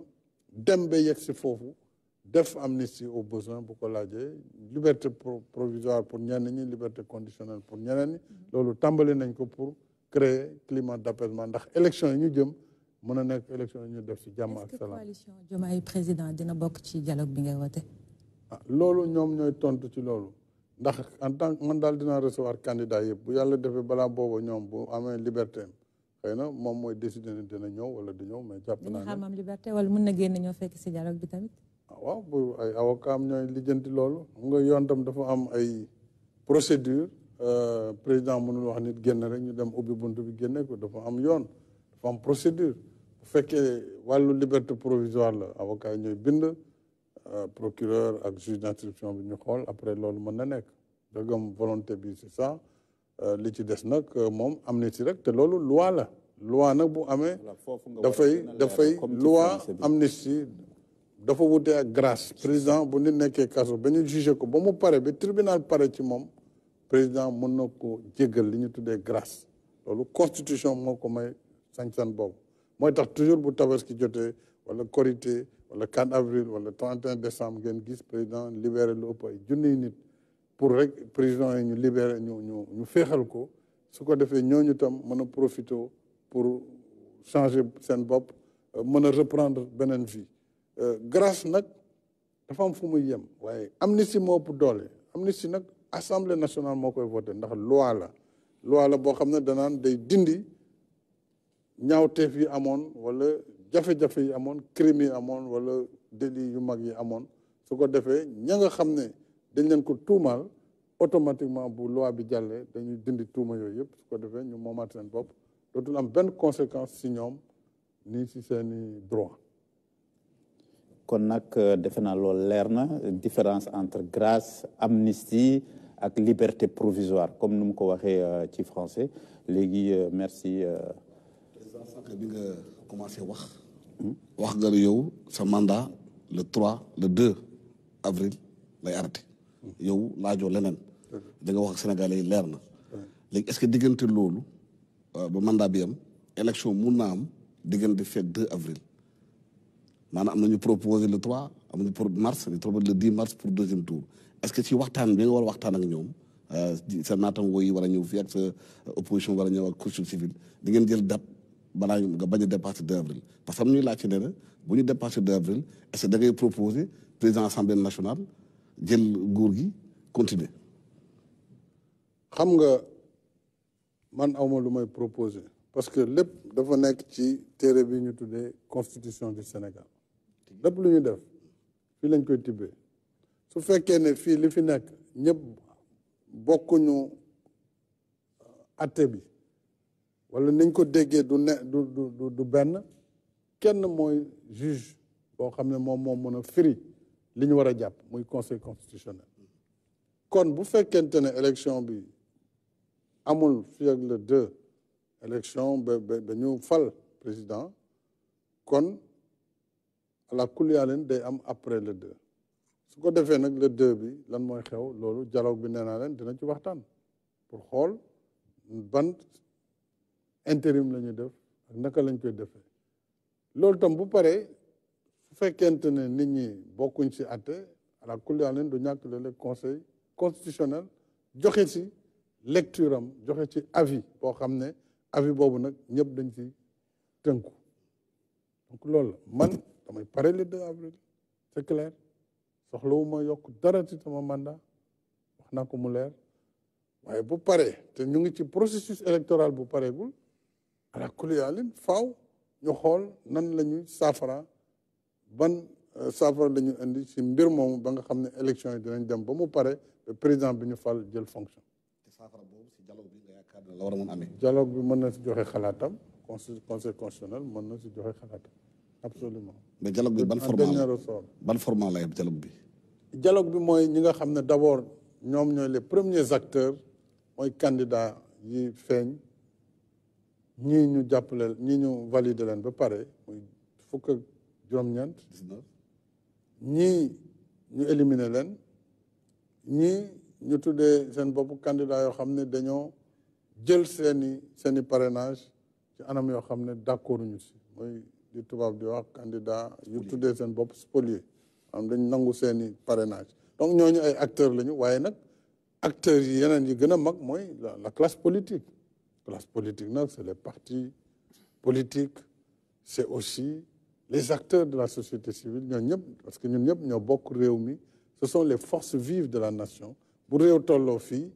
dem ba yegg si foofu def amnistie au besoin bu ko laajee liberté provisoire pour ñenn ñi liberté conditionnelle pour ñeneen ñi loolu tàmbali nañ ko pour créer climat d'apaisement ndax élection yi ñu jëm mën a nekk élection yi ñu def ci jàmm ak salaam. est-ce que coalition Diomaye président dina bokk ci dialogue bi ngay woote. loolu ñoom ñooy tontu ci loolu ndax en tant que man daal dinaa recevoir candidat yëpp bu yàlla defee balaa booba ñoom bu amee liberté xëy na moom mooy décider ne dina ñëw wala du ñëw mais jàpp naa ne. dina xam am liberté wala mën na génn ñoo fekk ci dialogue bi tamit. waaw bu ay avocat am ñooy lijjanti loolu xam nga yoon tam dafa am ay procédure président mënul wax nit génn rek ñu dem ubbi bunt bi génne ko dafa am yoon dafa am procédure bu fekkee wàllu liberté provisoire la avocat yi ñooy bind procureur ak juge d'instruction bi ñu xool après loolu mën na nekk dëggam volonté bi c'est ça li ci des nag moom amnistie rek te loolu loi la loi nag bu amee dafay loi amnistie dafa wute ak grâce président bu nit nekkee kaso ba ñu jugé ko ba mu pare ba tribunal pare ci moom président mën na ko jéggal li ñu tuddee grâce loolu constitution moo ko may sañ-sañ boobu mooy tax toujours bu tabaski jotee wala korité wala 4 avril wala 31 décembre ngeen gis président libéré lu ëpp ay junniy nit pour rek président yi ñu libéré ñu féexal ko su ko defee ñooñu tam mën a profité pour changer seen bopp mën a reprendre beneen vie grâce nag dafa am fu muy yem waaye amnistie moo ëpp doole amnistie nag assemblée nationale moo koy voté ndax loi la boo xam ne danaan day dindi ñaawteef yi amoon wala jafe-jafe yi amoon crime yi amoon wala délit yu mag yi amoon su ko defee ña nga xam ne dañ leen ko tuumaal automatiquement bu loi bi jàllee dañuy dindi tuuma yooyu yëpp su ko defee ñu moomaat seen bopp dootul am benn conséquence si ñoom nii si seeni droit kon nag defe naa loolu leer na différence entre grâce amnistie ak liberté provisoire comme nu mu ko waxee ci français léegi merci. président sànq bi nga commencé wax nga yow sa mandat le 2 avril lay arrêté yow laajoo leneen da nga wax ak sénégalais yi leer na léegi est-ce que diggante loolu ba mandat bi am élection mun naa am diggante fekk 2 avril maanaam am nañu proposé le 3 am nañu pour mars ñu proposé le 10 mars pour 2e tour est-ce que ci waxtaan bi nga war a waxtaan ak ñoom sa naataangoo yi war a ñëw fii ak sa opposition war a ñëw ak société civile di ngeen jël date balaa nga bañ a dépasser 2 avril parce que am ñuy laajte ne na bu ñu dépasser 2 avril est-ce que da ngay proposer président assemblée nationale jël nguur gi continuer. xam nga man awma lu may proposer parce que lépp dafa nekk ci téere bi ñu tuddee constitution du Sénégal lépp lu ñu def fii lañ koy tibbee su fekkee ne fii li fi nekk ñëpp bokkuñu atte bi wala niñ ko déggee du benn kenn mooy juge boo xam ne moom mën a firi li ñu war a jàpp muy conseil constitutionnel kon bu fekkente ne élection bi amul fii ak le 2 élection ba ñu fal président kon ala kuliyaaleen day am après le 2 su ko defee nag le 2 bi lan mooy xew loolu dialogue bi nee naa leen dina ci waxtaan pour xool ban intérim la ñuy def ak naka lañ koy defee loolu tam bu paree su fekkente ne nit ñi bokkuñ ci àtte ala kuliyaaleen du ñàkk le conseil constitutionnel joxe ci lecture am joxe ci avis boo xam ne avis boobu nag ñëpp dañ ci tënku donc loolu la man damay pare le 2 avril c'est clair soxlawuma yokk dara ci sama mandat wax naa ko mu leer waaye bu paree te ñu ngi ci processus électoral bu pareegul ala kuliyaalin faaw ñu xool nan la ñuy saafara ban saafara la ñu indi ci mbir moomu ba nga xam ne élection yi dinañ dem ba mu pare ba président bi ñu fal jël fonction. te saafara boobu ci dialogue bi nga yaakaar ne la war a mën amee. dialogue bi mën na si joxe xalaatam conseil constitutionnel mën na si joxe xalaatam absolument. mais dialogue bi ban format lay am dialogue bi. dialogue bi mooy ñi nga xam ne d'abord ñoom ñooy les premiers acteurs mooy candidat yi feeñ ñii ñu jàppale ñii ñu valider leen ba pare muy fukk ak juróom-ñeent ñii ñu éliminer leen ñii ñu tuddee seen bopp candidat yoo xam ne dañoo jël seeni parrainage ci anam yoo xam ne d'accord ñu si mooy di tubaab di wax candidat yu tuddee seen bopp spolié am dañ nangu seeni parrainage donc ñooñu ay acteurs lañu waaye nag acteurs yi yeneen yi gën a mag mooy la classe politique nag c'est les partis politiques c'est aussi les acteurs de la société civile ñoo ñëpp parce que ñun ñëpp ñoo bokk réew mi ce sont les forces vives de la nation bu réew tolloo fii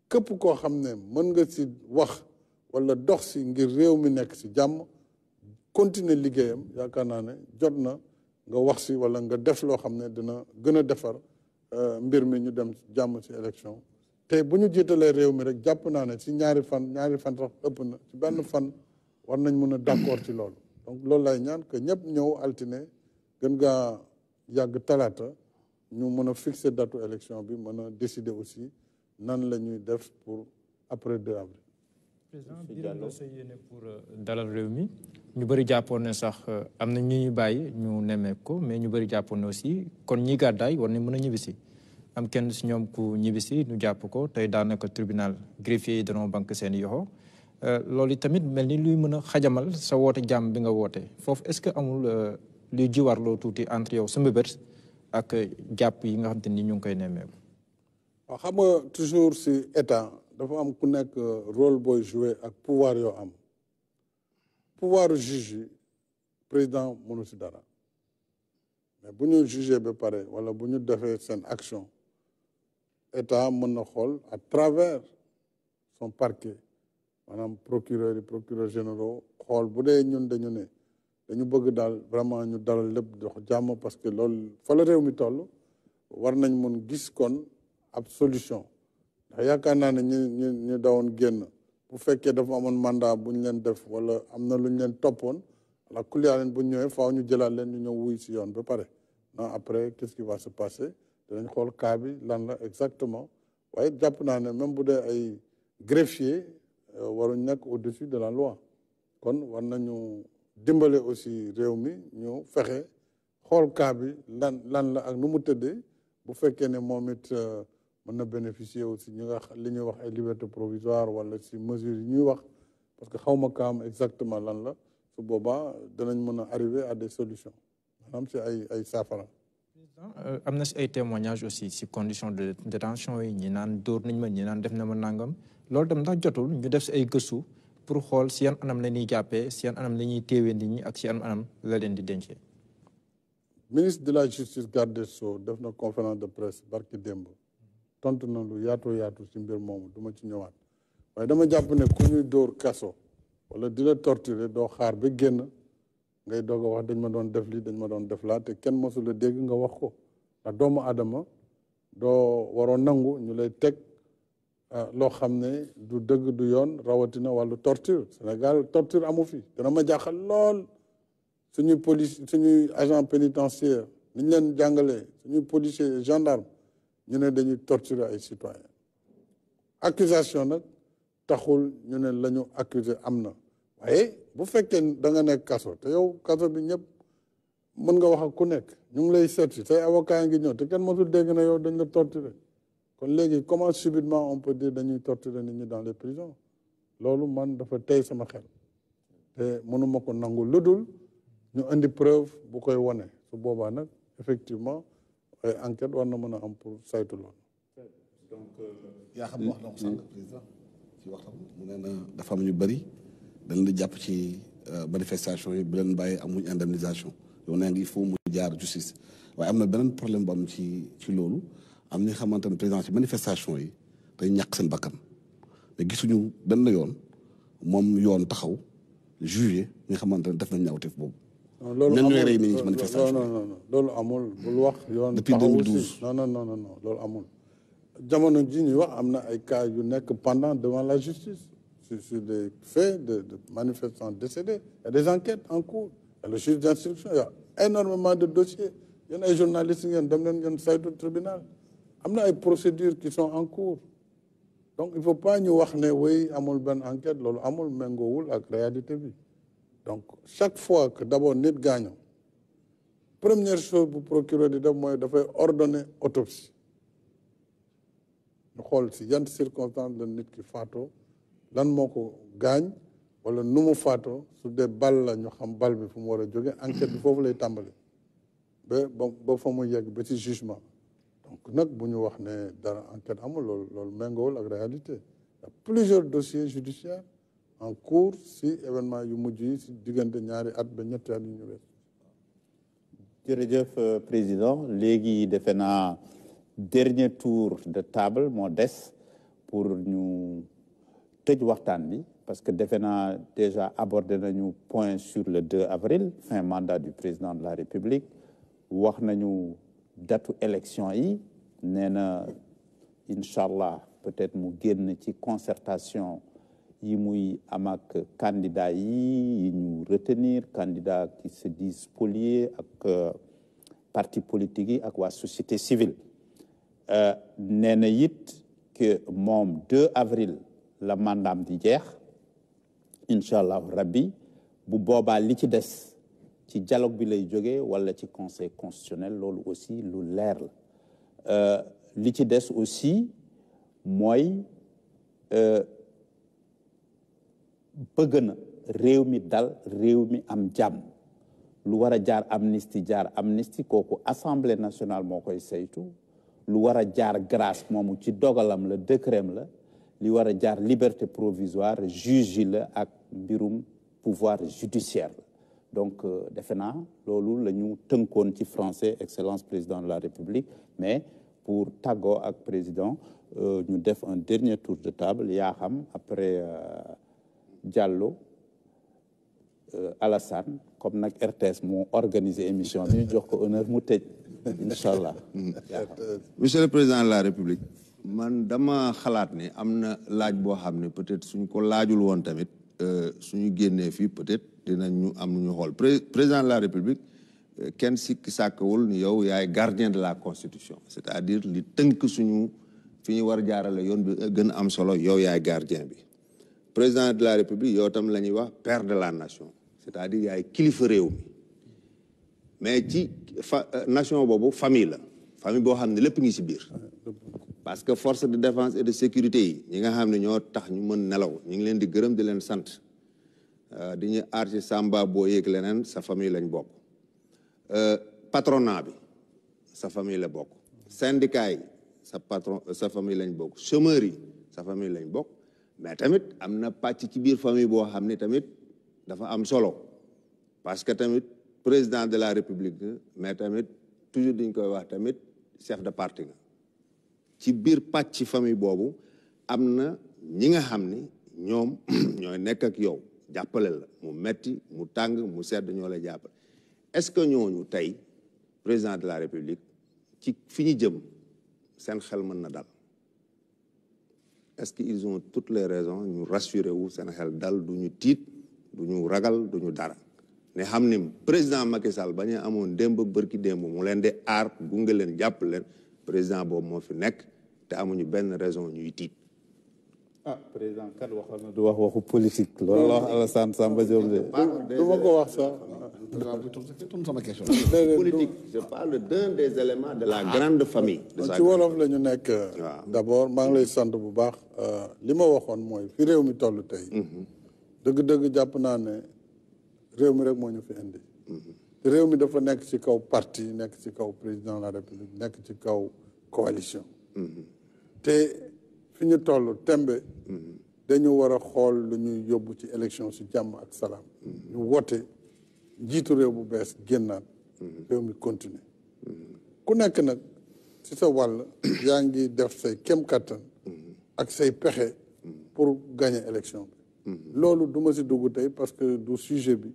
képp koo xam ne mën nga ci wax wala dox ci ngir réew mi nekk ci jàmm continuer liggéeyam yaakaar naa ne jot na nga wax ci wala nga def loo xam ne dina gën a defar mbir mi ñu dem jàmm ci élection te bu ñu jiitalee réew mi rek jàpp naa ne ci ñaari fan sax ëpp na ci benn fan war nañ mën a d'accord ci loolu donc loolu lay ñaan que ñëpp ñëw altine gën gaa yàgg talaata ñu mën a fixer datu élection bi mën a décider aussi nan la ñuy def pour après 2 avril. président biir la sa yéene pour dalal réew mi ñu bëri jàppoon ne sax am na ñu ñu bàyyi ñu nemmeek ko mais ñu bëri jàppoon ne aussi kon ñi gàddaay war nañ mën a ñibbisi am kenn si ñoom ku ñibbisi ñu jàpp ko tey daanaka tribunal greffier yi danoo banque seen yoxo loolu tamit mel ni luy mën a xajamal sa woote jàmm bi nga woote foofu est-ce que amul luy jiwarloo tuuti entre yow sa mbébét ak jàpp yi nga xam te ni ñu ngi koy nemmeeku. waaw xam nga toujours si état dafa am ku nekk rôle booy jouer ak pouvoir yoo am pouvoir juge yi président mënu si dara mais bu ñu jugé ba pare wala bu ñu defee seen action état mën na xool à travers son parquet maanaam procureur yi procureur généraux xool bu dee ñun dañu ne dañu bëgg daal vraiment ñu dalal lépp dox jàmm parce que loolu fa la réew mi toll war nañ mun gis kon ab solution ndax yaakaar naa ne ñu dawoon génn bu fekkee dafa amoon mandat bu ñu leen def wala am na lu ñu leen toppoon ala kuliyaa leen bu ñu ñëwee faaw ñu jëlaat leen ñu ñëw wuy si yoon ba pare non après qu'est-ce qui va se passer danañ xool cas bi lan la exactement waaye jàpp naa ne même bu dee ay greffier waruñ nekk au-dessus de la loi kon war nañu dimbale aussi réew mi ñu fexe xool cas bi lan la ak nu mu tëddee bu fekkee ne moom it mën na bénéficier aussi ñi nga li ñuy wax ay liberté provisoire wala si mesures yi ñuy wax parce que xawma kaam exactement lan la su boobaa danañ mën a arriver à des solutions maanaam si ay saafara. am na si ay témoignages aussi si conditions de détention yi ñi naan dóor nañ ma ñi naan def na ma nangam loolu tam ndax jotul ñu def si ay gëstu pour xool si yan anam la ñuy jàppee si yan anam la ñuy téewee nit ñi ak si yan anam la leen di dencee. ministre de la justice garde des Sceaux def na conférence de presse barki démb tontu na lu yaatu si mbir moomu du ma ci ñëwaat waaye dama jàpp ne ku ñuy dóor kaso wala di la torturer doo xaar ba génn ngay doog a wax dañ ma doon def lii dañ ma doon def laa te kenn mosul a dégg nga wax ko ndax doomu aadama doo waroo nangu ñu lay teg loo xam ne du dëgg du yoon rawatina wàllu torture Sénégal torture amu fi dana ma jaaxal lool suñuy police suñuy agent pénitentiaire ni ñu leen jàngalee suñuy policier gendarme ñu ne dañuy torturer ay citoyens accusation nag taxul ñu ne la ñu accuser am na waaye bu fekkee da nga nekk kaso te yow kaso bi ñëpp mën nga wax ak ku nekk ñu ngi lay seet si say avocat ngi ñëw te kenn mosul dégg na yow dañ la torturer kon léegi comment subitement on peut dire dañuy torturer nit ñi dans les prisons loolu man dafa tey sama xel te mënuma ko nangu lu dul ñu indi preuve bu koy wone su boobaa nag effectivement ay enquête war na mën a am pour saytu loolu. donc yaa xam wax na ko sànq président ci waxtam mu ne na dafa am ñu bëri dañ la jàpp ci manifestation yi bu leen bàyyi amuñ indemnisation yow nee nga il faut mu jaar justice waaye am na beneen problème bu am ci loolu am ñi xamante ne président ci manifestation yi day ñàkk seen bakkan mais gisuñu benn yoon moom yoon taxaw jugé ñi xamante ne def nañ ñaawteef boobu. loolu amul amul rey nañu ci manifestation non loolu amul bul wax yoon. depuis 2012 non loolu amul. jamono ji ñuy wax am na ay cas yu nekk pendant devant la justice sur des faits de manifestants décédés. Il y a des enquêtes en cours. Il y a le juge d'instruction. Il y a énormément de dossiers. yéen ay journalistes ngeen dem leen ngeen saytu tribunal am na ay procédures qui sont en cours donc il faut pas ñu wax ne way amul benn enquête loolu amul méngoowul ak réalité bi donc chaque fois que d'abord nit gaañoo première chose bu procureur di def mooy dafay ordonner autopsie ñu xool si yan circonstances la nit ki faatoo lan moo ko gaañ wala nu mu faatoo su dee bal la ñu xam bal bi fu mu war a jóge enquête bi foofu lay tàmbali ba fa mu yegg ba ci jugement donc nag bu ñu wax ne dara enquête amul loolu méngoowul ak réalité il y a plusieurs dossiers judiciaires en cours si événement yu mujj yi si diggante ñaari at ba ñetti at yu ñu wees. jërëjëf président léegi defe naa dernier tour de table moo des pour ñu tëj waxtaan bi parce que defe naa déjà abordé nañu point sur le 2 avril fin mandat du président de la République wax nañu datu élection yi nee na incha allah peut-être mu génn ci concertation yi muy am ak candidat yi ñu retenir candidat qui se disent spoliés ak parti politique yi ak waa société civile nee na it que moom 2 avril la mandaam di jeex incha allah rabbi bu boobaa li ci des ci dialogue bi lay jógee wala ci conseil constitutionnel loolu aussi lu leer la li ci des aussi mooy bëgg na réew mi dal réew mi am jàmm lu war a jaar amnistie kooku assemblée nationale moo koy saytu lu war a jaar grâce moomu ci dogalam la décret la li war a jaar liberté provisoire juge yi la ak mbirum pouvoir judiciaire la donc defe naa loolu la ñu tënkoon ci français excellence président de la République mais pour tàggoo ak président ñu def un dernier tour de table yaa xam après Diallo Alassane comme nag RTS moo organisé émission bi ñu jox ko honneur mu tëj incha allah. Monsieur le président de la République man dama xalaat ne am na laaj boo xam ne peut-être suñ ko laajul woon tamit suñu génnee fii peut-être dinañ ñu am nu ñu xool président de la République kenn sikki sàkkawul ni yow yaay gardien de la Constitution c'est-à-dire li tënk suñu fi ñu war a jaarale yoon bi gën a am solo yow yaay gardien bi président de la République yow tam la ñuy wax père de la nation c'est-à-dire yaay kilifa réew mi mais ci nation boobu famille la famille boo xam ne lépp ngi ci biir parce que force de défense et de sécurité yi ñi nga xam ne ñoo tax ñu mën nelaw ñu ngi leen di gërëm di leen sant di ñu aar ci Samba boo yéeg leneen sa famille lañ bokk patronat bi sa famille la bokk syndicat yi sa famille lañ bokk chômeurs yi sa famille lañ bokk mais tamit am na pàcc ci biir famille boo xam ne tamit dafa am solo parce que tamit président de la république mais tamit toujours diñ koy wax tamit chef de parti nga ci biir pàcc ci famille boobu am na ñi nga xam ni ñoom ñooy nekk ak yow jàppale la mu metti mu tàng mu sedd ñoo la jàppale est-ce que ñooñu tey président de la république ci fi ñu jëm seen xel mën na dal est-ce que ils ont toutes les raisons ñu rassurer wu seen xel dal du ñu tiit du ñu ragal du ñu dara ne xam ne président Macky Sall ba ñu amoon démb ak bërki démb mu leen di aar gunge leen jàpp leen président boobu moo fi nekk te amuñu benn raison ñuy tiit. ah président kat waxoon na du wax waxu politique loolu la wax Alassane Samba Diop de. du ma ko wax sax. sama question. politique je parle d'un des éléments de la grande famille. ci wolof la ñu nekk. d'abord maa ngi lay sant bu baax li ma waxoon mooy fi réew mi toll tey. dëgg-dëgg jàpp naa ne réew mi rek moo ñu fi indi. te réew mi dafa nekk ci kaw parti nekk ci kaw président de la république nekk ci kaw coalition. te fi ñu toll tembe dañu war a xool lu ñuy yóbbu ci élection ci jàmm ak salaam. ñu woote njiitu réew bu bees génnaat. réew mi continuer ku nekk nag ci sa wàll yaa ngi def say kem kattan ak say pexe pour gagner élection bi. loolu du ma ci dugg tey parce que du sujet bi.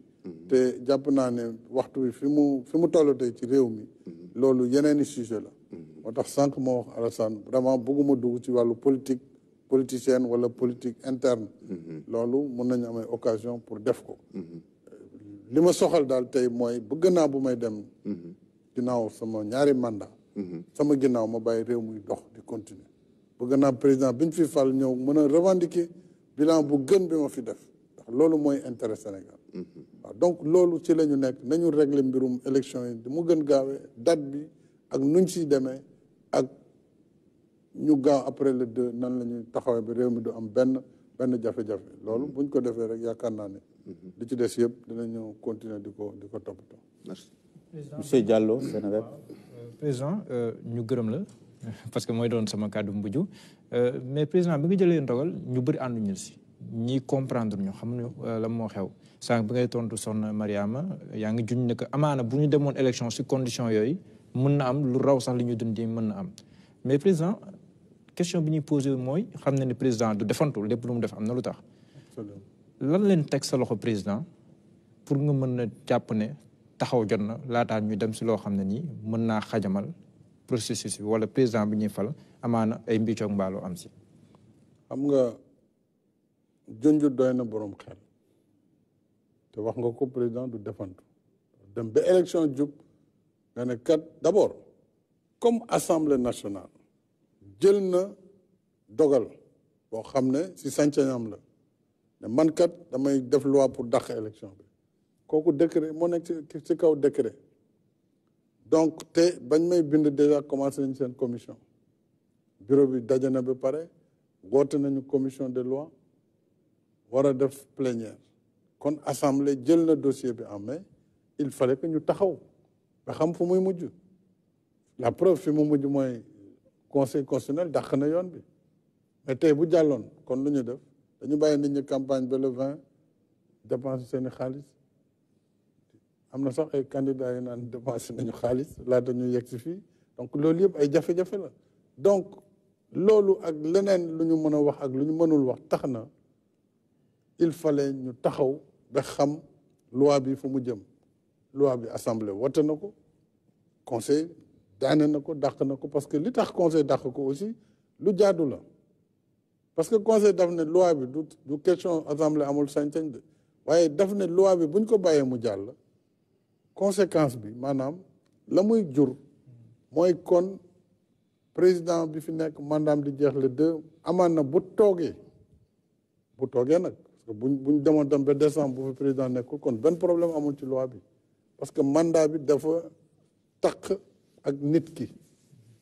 te jàpp naa ne waxtu bi fi mu toll tey ci réew mi. loolu yeneeni sujet la. moo tax sànq moo wax Alassane vraiment bëgguma dugg ci wàllu politique politicienne wala politique interne. loolu mën nañu amee occasion pour def ko. li ma soxal daal tey mooy bëgg naa bu may dem. ginnaaw sama ñaari mandat. sama ginnaaw ma bàyyi réew muy dox di continuer. bëgg naa président bi ñu fi fal ñëw mën a revendiquer bilan bu gën bi ma fi def ndax loolu mooy intérêt Sénégal. waaw donc loolu ci la ñu nekk nañu régler mbirum élection yi di mu gën gaawee date bi ak nuñ siy demee ak ñu gaaw après le 2 nan la ñuy taxawee ba réew mi du am benn jafe-jafe loolu buñ ko defee rek yaakaar naa ne li ci des yëpp dinañu continuer di ko toppatoo. merci. monsieur Diallo Seneweb. président ñu gërëm la parce que mooy doon sama kàddu mujj mais président bi nga jëlee ndogal ñu bëri ànduñu si ñi comprendre ñu xamuñu la moo xew sànq bi ngay tontu Soxna Mariama yaa ngi juñ ne que amaana bu ñu demoon élection si condition yooyu mën na am lu raw sax li ñu dund mën na am mais président question bi ñuy posé mooy xam na ne président du defantu lépp lu mu def am na lu tax. lan leen teg sa loxo président pour nga mën na jàpp ne taxaw jot na laataa ñu dem si loo xam ne nii mën naa xajamal processus bi wala président bi ñuy fal amaana ay mbiccoog mbaaloo am si. xam nga junju doy na borom xel te wax nga ko président du defantu dem ba élection jub nga ne kat d'abord comme assemblée nationale jël na dogal boo xam ne si sañ-sañam la ne man kat damay def loi pour dàq élection bi kooku décret moo nekk ci kaw décret donc te bañ may bind déjà commencé nañ seen commission bureau bi daje na ba pare woote nañu commission des lois war a def plénière kon assemblée jël na dossier bi en main il fallait que ñu taxaw ba xam fu muy mujj la preuve fi mu mujj mooy conseil constitutionnel dàq na yoon bi mais tey bu jàlloon kon lu ñu def dañu bàyyi nit ñi campagne ba le 20 dépense seeni xaalis am na sax ay candidats yi naan dépensé nañu xaalis laata ñu yegg si fii donc loolu yëpp ay jafe-jafe la donc loolu ak leneen lu ñu mën a wax ak lu ñu mënul wax tax na il fallait ñu taxaw ba xam loi bi fu mu jëm loi bi assemblée wote na ko conseil daane na ko dàq na ko parce que li tax conseil dàq ko aussi lu jaadu la parce que conseil daf ne loi bi du question assemblée amul sañ-sañ de waaye daf ne loi bi buñ ko bàyyee mu jàll conséquence bi maanaam la muy jur mooy kon président bi fi nekk mandaam di jeex le 2 amaan na bu toogee nag parce que buñ demoon dem ba décembre bu fi président nekkul kon benn problème amul ci loi bi parce que mandat bi dafa taq ak nit ki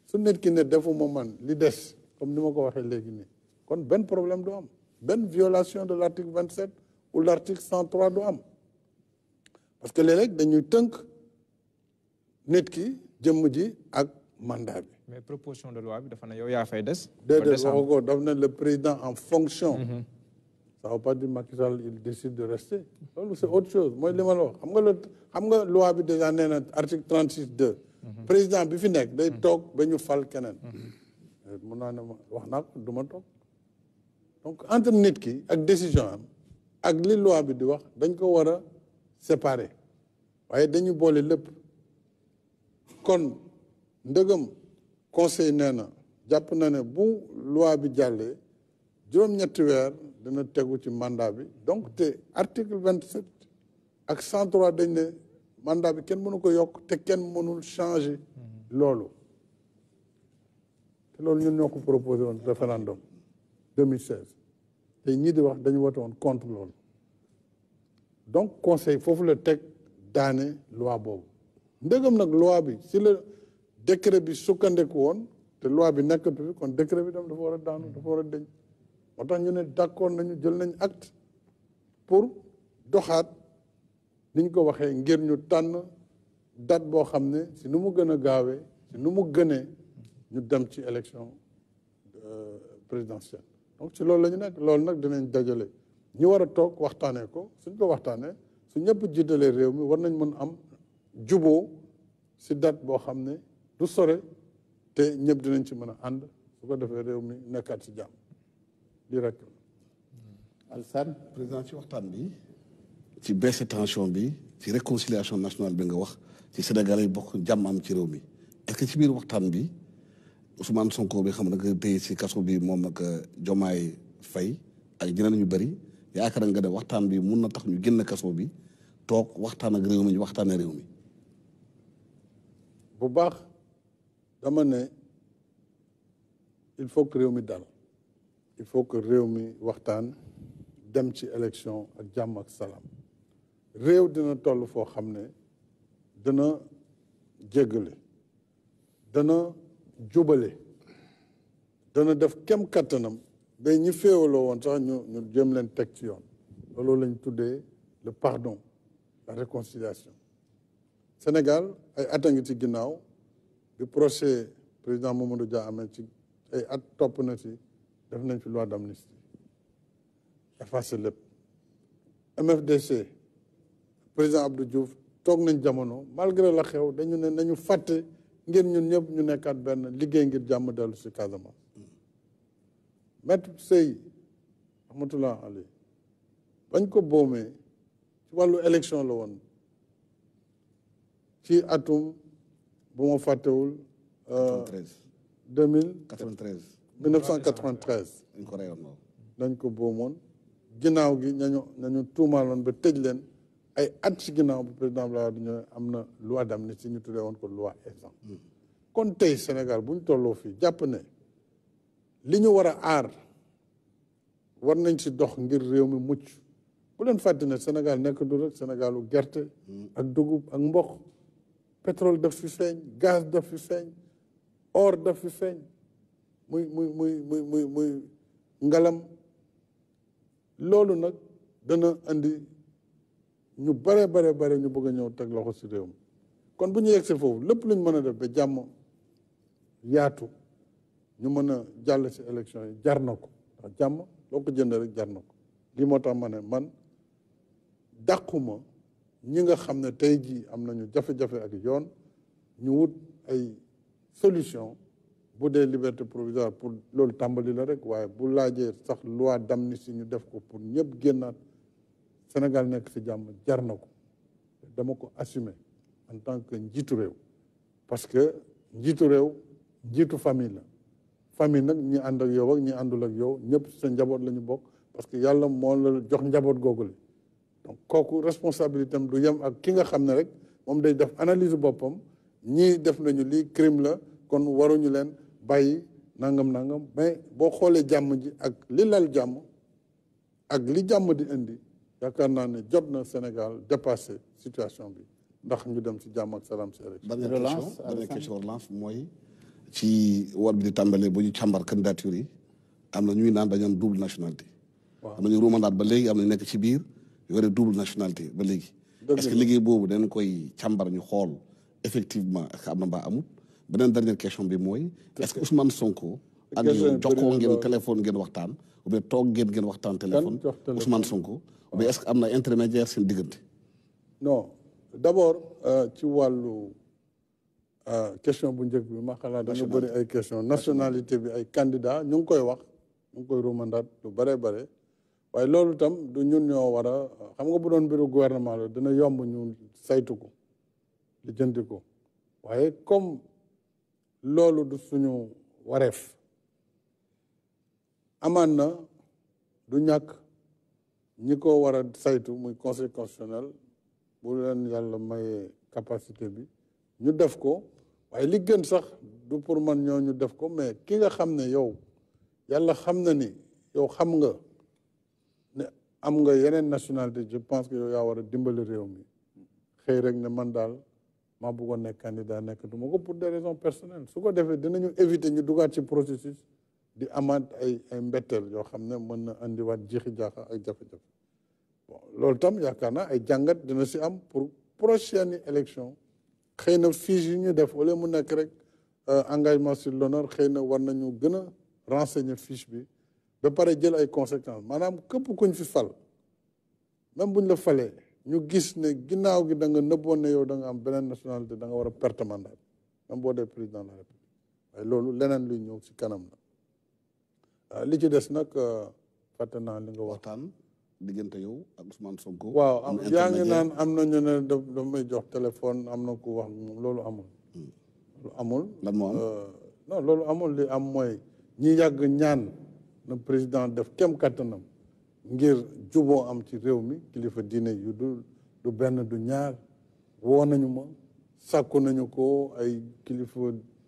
su nit ki ne defuma man li des comme ni ma ko waxee léegi nii kon benn problème du am benn violation de l'article 27 où l'article 103 du am parce que léeg-léeg dañuy tënk nit ki jëmm ji ak mandat bi. mais proposition de loi bi dafa ne yow yaa fay des. déedéet waxu ko daf ne le président en fonction. ça veut pas dire Macky Sall il décide de rester loolu c'est autre chose mooy li ma la wax xam nga loi bi déjà nee na article 36(2). président bi fi nekk day toog ba ñu fal keneen. mun naa ne wax naa ko du ma toog donc entre nit ki ak décision am ak li loi bi di wax dañ ko war a séparer waaye dañu boole lépp kon ndëgëm conseil nee na jàpp na ne bu loi bi jàllee juróom-ñetti weer dina tegu ci mandat bi donc te article 27 ak 103 dañ ne mandat bi kenn mënu ko yokk te kenn mënul changer loolu te loolu ñun ñoo ko proposé woon référendum 2016 te ñii di wax dañu wote woon contre loolu donc conseil foofu la teg daane loi boobu ndëgam nag loi bi si la décret bi sukkandiku woon te loi bi nekkatu fi kon décret bi dem dafa war a daanu dafa war a deñ moo tax ñu ne d'accord nañu jël nañ acte pour doxaat ni ñu ko waxee ngir ñu tànn date boo xam ne si nu mu gën a gaawee si nu mu gënee ñu dem ci élection présidentielle donc ci loolu la ñu nekk loolu nag dinañ dajale ñu war a toog waxtaanee ko suñ ko waxtaanee su ñëpp jiitalee réew mi war nañ mën am juboo si date boo xam ne du sore te ñëpp dinañ ci mën a ànd su ko defee réew mi nekkaat si jàmm lii rek. Alassane président ci waxtaan bi ci baisse tension bi ci réconciliation nationale bi nga wax ci Sénégal yi bokk jàmm am ci réew mi est-ce que ci biir waxtaan bi Ousmane Sonko bi xam nga tey si kaso bi moom ak Diomaye Faye ak ñeneen ñu bëri yaakaar nga ne waxtaan bi mun na tax ñu génn kaso bi toog waxtaan ak réew mi ñu waxtaanee réew mi. bu baax dama ne il faut que réew mi dal il faut que réew mi waxtaan dem ci élection ak jàmm ak salaam réew dina toll foo xam ne dana jéggale dana jubale dana def kem kattanam ba ñi féewaloo woon sax ñu jëm leen teg ci yoon loolu lañ tuddee le pardon la réconciliation Sénégal ay at a ngi ci ginnaaw bi procès président Mamadou Dia amee ci ay at topp na ci def nañ fi loi d'amnistie effacé lépp MFDC président Abdou Diouf toog nañ jamono malgré la xew dañu ne nañu fàtte ngir ñun ñëpp ñu nekkaat benn liggéey ngir jàmm dellu si Casamance maître Sey rahmatullah ali bañ ko boomee ci wàllu élection la woon ci atum bu ma fàttewul 1993 dañ ko reyoon dañ ko boomoon ginnaaw gi nañu tuumaaloon ba tëj leen ay at ci ginnaaw bi président Abdoulaye Wade ñu am na loi d'amnistie ñu tuddee woon ko loi Ezzan kon tey Sénégal bu ñu tolloo fii jàpp ne li ñu war a aar war nañ ci dox ngir réew mi mucc bu leen fàtte ne Sénégal nekk du rek Sénégalu gerte ak dugub ak mboq pétrole daf fi feeñ gaz daf fi feeñ or daf fi feeñ muy ngalam loolu nag dana andi ñu bare ñu bëgg a ñëw teg loxo ci réew mi kon bu ñu yegsee foofu lépp luñ mën a def ba jàmm yaatu ñu mën a jàll ci élection yi jar na ko ndax jàmm loo ko jënd rek jar na ko lii moo tax ma ne man dàquma ñi nga xam ne tey jii am nañu jafe-jafe ak yoon ñu wut ay solution bu dee liberté provisoire pour loolu tàmbali la rek waaye bu laajee sax loi d'amnistie ñu def ko pour ñëpp génnaat Sénégal nekk ci jàmm jar na ko dama ko assumer en tant que njiitu réew parce que njiitu réew njiitu famille la famille nag ñi ànd ak yow ak ñi àndul ak yow ñëpp sa njaboot la ñu bokk parce que yàlla moo la jox njaboot googu la donc kooku responsabilité am du yem ak ki nga xam ne rek moom day def analyse boppam ñii def nañu lii crime la kon waruñu leen bàyyi nangam mais boo xoolee jàmm ji ak li lal jàmm ak li jàmm di indi yaakaar naa ne jot na Sénégal dépassé situation bi ndax ñu dem ci jàmm ak salaam si élection. dernière question relance mooy ci war bi di tàmbalee bu ñu càmbar candidature yi am na ñuy naan dañu am double nationalité. waaw am na ñu ruumandaat ba léegi am na nekk ci biir yore double nationalité ba léegi. est-ce que liggéey boobu dañ koy càmbar ñu xool effectivement est-ce que am na mbaa amul. beneen dernière question bi mooy. est-ce que Ousmane Sonko. ak yow jokkoo ngeen téléphone ngeen waxtaan. ou bien toog ngeen waxtaan téléphone. Ousmane Sonko. ou bien est-ce que am na intermédiaire seen diggante. non d'abord ci wàllu question bu njëkk bi ma xalaat dañu bëri ay question nationalité bi ay candidat ñu ngi koy wax ñu ngi koy rumandaat lu bare bare waaye loolu tam du ñun ñoo war a xam nga bu doon mbiru gouvernement la dina yomb ñu saytu ko lijjanti ko waaye comme loolu du suñu wareef amaan na du ñàkk ñi ko war a saytu muy conseil constitutionnel bu leen yàlla mayee capacité bi ñu def ko waaye li gën sax du pour man ñoo ñu def ko mais ki nga xam ne yow yàlla xam na ni yow xam nga ne am nga yeneen nationalité je pense que yow yaa war a dimbali réew mi xëy rek ne man daal maa bëggoon nekk candidat nekk du ma ko pour des raisons personnelles su ko defee dinañu éviter ñu dugaat ci processus di amaat ay mbetteel yoo xam ne mën na andiwaat jiixi jaaxa ak jafe-jafe bon loolu tam yaakaar naa ay jàngat dina si am pour prochaine élection xëy na fiche yi ñu def wala mu nekk rek engagement sur l'honneur xëy na war nañu gën a renseigner fiche bi ba pare jël ay conséquences maanaam képp kuñ fi fal même buñ la falee ñu gis ne ginnaaw gi da nga nëbboon ne yow da nga am beneen nationalité da nga war a perte mandat même boo dee président de la république waaye loolu leneen luy ñëw ci kanam la li ci des nag fàtte naa li nga waxtaan diggante yow ak Ousmane Sonko. waaw yaa ngi naan am na ñu ne daf may jox téléphone am na ku wax loolu amul. loolu amul. lan moo am non loolu amul li am mooy ñi yàgg ñaan na président def kem kattanam ngir juboo am ci réew mi kilifa diine yu du benn du ñaar woo nañu ma sàkku nañu ko ay kilifa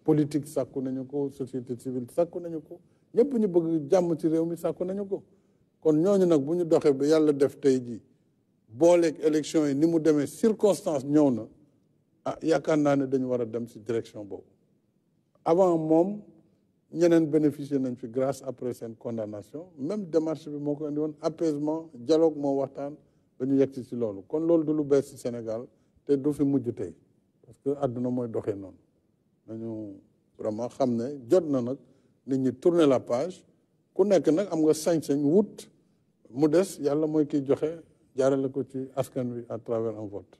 politique sàkku nañu ko société civile sàkku nañu ko ñëpp ñu bëgg jàmm ci réew mi sàkku nañu ko. kon ñooñu nag bu ñu doxee ba yàlla def tey jii booleeg élection yi ni mu demee circonstance ñëw na yaakaar naa ne dañu war a dem ci direction boobu avant moom ñeneen bénéficier nañ fi grâce après seen condamnation même démarche bi moo ko indi woon apaisement dialogue moo waxtaan ba ñu yegg ci loolu kon loolu du lu bees ci Sénégal te du fi mujj tey parce que àdduna mooy doxee noonu nañu vraiment xam ne jot na nag nit ñi tourner la page ku nekk nag am nga sañ-sañ wut mu des yàlla mooy kiy joxe jaarale ko ci askan wi à travers un vote.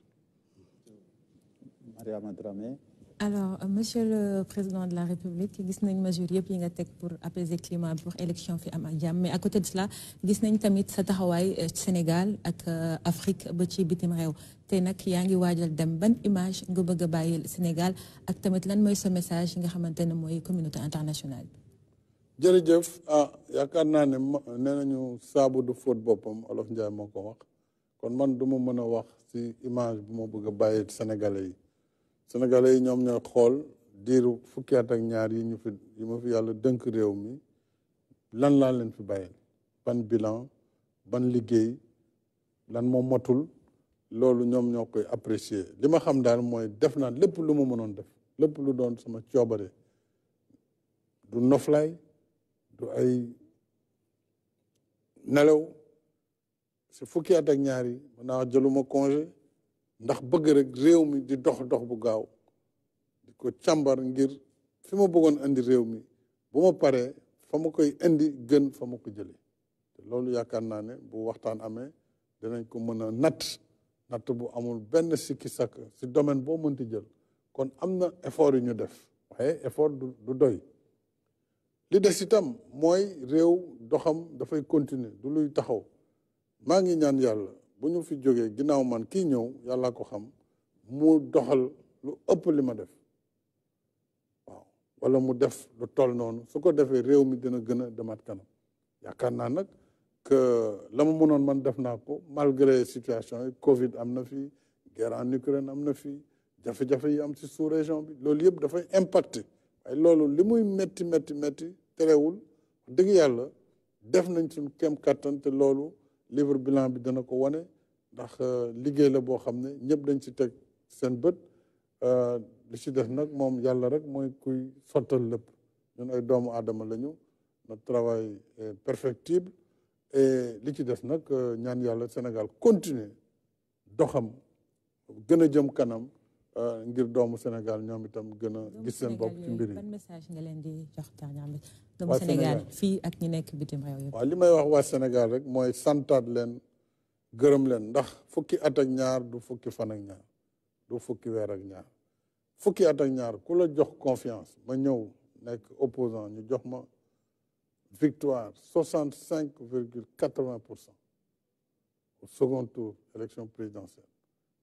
Mariama Dramé. Alors, Monsieur le Président de la République, gis nañ mesure yëpp yi nga teg pour apaiser climat pour élection fi am ak jàmm mais à côté de cela gis nañ tamit sa taxawaay Sénégal ak Afrique ba ci bitim réew tey nag yaa ngi waajal dem ban image nga bëgg a bàyyil Sénégal ak tamit lan mooy sa message yi nga xamante ne mooy communauté internationale bi. jërëjëf yaakaar naa ne nee nañu saabu du fóot boppam Olof Njaay moo ko wax kon man du ma mën a wax ci image bu ma bëgg a bàyyi Sénégalais yi ñoom ñooy xool diiru fukki at ak ñaar yi ma fi yàlla dënk réew mi lan laa leen fi bàyyil ban bilan ban liggéey lan moo motul loolu ñoom ñoo koy apprécier li ma xam daal mooy def naa lépp lu ma mënoon def lépp lu doon sama coobare du noflaay du ay nelaw si fukki at ak ñaar yi mën naa jëluma congé ndax bëgg rek réew mi di dox bu gaaw di ko càmbar ngir fi ma bëggoon indi réew mi bu ma paree fa ma koy indi gën fa ma ko jëlee te loolu yaakaar naa ne bu waxtaan amee dinañ ko mën a natt bu amul benn sikki sakk si domaine boo mënti jël kon am na effort yu ñu def waaye effort du doy li des itam mooy réew doxam dafay continuer du luy taxaw maa ngi ñaan yàlla bu ñu fi jógee ginnaaw man kii ñëw yàlla ko xam mu doxal lu ëpp li ma def waaw wala mu def lu toll noonu su ko defee réew mi dina gën a demaat kanam yaakaar naa nag que la ma mënoon man def naa ko malgré situation yi Covid am na fi guerre en Ukraine am na fi jafe-jafe yi am ci sous-région bi loolu yëpp dafay impacté waaye loolu li muy métti terewul dëgg yàlla def nañ suñ kem kattan te loolu livre bilan bi dana ko wane ndax liggéey la boo xam ne ñëpp dañ ci teg seen bët li ci def nag moom yàlla rek mooy kuy sottal lépp ñun ay doomu aadama lañu notre travail est perfectible et li ci des nag ñaan yàlla Sénégal continuer doxam gën a jëm kanam ngir doomu Sénégal ñoom itam gën a gis seen bopp ci mbir yi. ban message nga leen di jox dernièrement doomu Sénégal fii ak ñi nekk bitim réew yi. waaw li may wax waa Sénégal rek mooy santaat leen gërëm leen ndax fukki at ak ñaar du fukki fan ak ñaar du fukki weer ak ñaar fukki at ak ñaar ku la jox confiance ma ñëw nekk opposant ñu jox ma victoire 65,80% au second tour élection présidentielle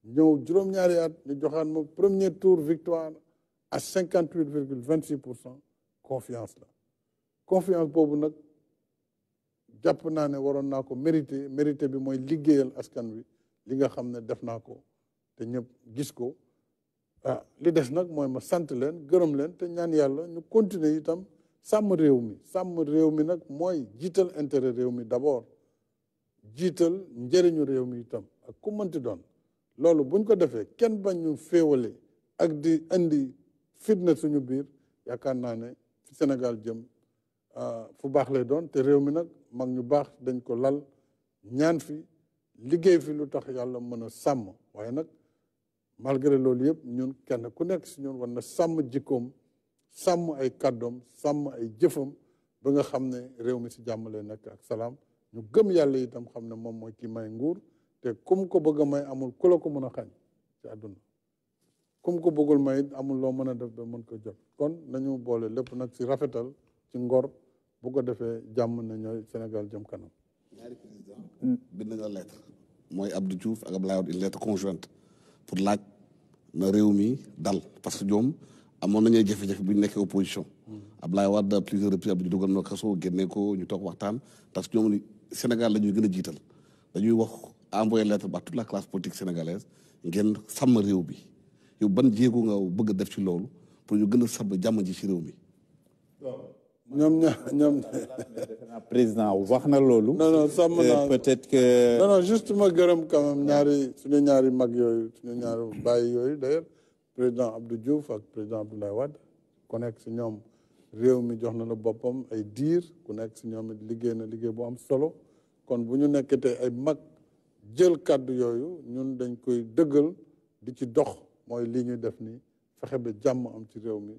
ñëw juróom-ñaari at ñu joxaat ma premier tour victoire à 58,26%. confiance la confiance boobu nag jàpp naa ne waroon naa ko mérité bi mooy liggéeyal askan wi li nga xam ne def naa ko te ñëpp gis ko li des nag mooy ma sant leen gërëm leen te ñaan yàlla ñu continuer itam sàmm réew mi nag mooy jiital intérêt réew mi d'abord jiital njëriñu réew mi itam ak ku mënti doon loolu buñ ko defee kenn bañ ñu féewale ak di indi fitna suñu biir yaakaar naa ne fi Sénégal jëm fu baax lay doon te réew mi nag mag ñu baax dañ ko lal ñaan fi liggéey fi lu tax yàlla mën a sàmm waaye nag malgré loolu yëpp ñun kenn ku nekk si ñun war na sàmm jikkoom sàmm ay kàddoom sàmm ay jëfam ba nga xam ne réew mi si jàmm lay nekk ak salaam ñu gëm yàlla itam xam ne moom mooy ki may nguur te kum ko bëgg a may amul ku la ko mën a xañ ci àdduna kum ko bëggul may amul loo mën a def ba mën ko jot kon nañu boole lépp nag si rafetal ci ngor bu ko defee jàmm na ñooy Sénégal jëm kanam. ñaari président bind na lettre mooy Abdou Diouf ak Abdoulaye Wade une lettre conjointe pour laaj na réew mi dal parce que ñoom amoon nañu ay jafe-jafe bu ñu nekkee opposition. Abdoulaye Wade plusieurs reprises Abdou dugal na kaso génne ko ñu toog waxtaan parce que ñoom Sénégal la ñuy gën a jiital dañuy wax envoyé lettre ba toute la classe politique sénégalaise ngeen sàmm réew bi yow ban jéego nga bëgg a def ci loolu pour ñu gën a sàmm jàmm ji ci réew mi. ñoom président wax na loolu. non sàmm naa peut-être que. non juste ma gërëm quand même suñu ñaari mag yooyu suñu ñaari bàyyi yooyu d'ailleurs président Abdou Diouf ak président Abdoulaye Wade ku nekk si ñoom réew mi jox na la boppam ay diir ku nekk si ñoom it liggéey na liggéey bu am solo kon bu ñu nekkatee ay mag jël kàddu yooyu ñun dañ koy dëggal di ci dox mooy lii ñuy def nii fexe ba jàmm am ci réew mi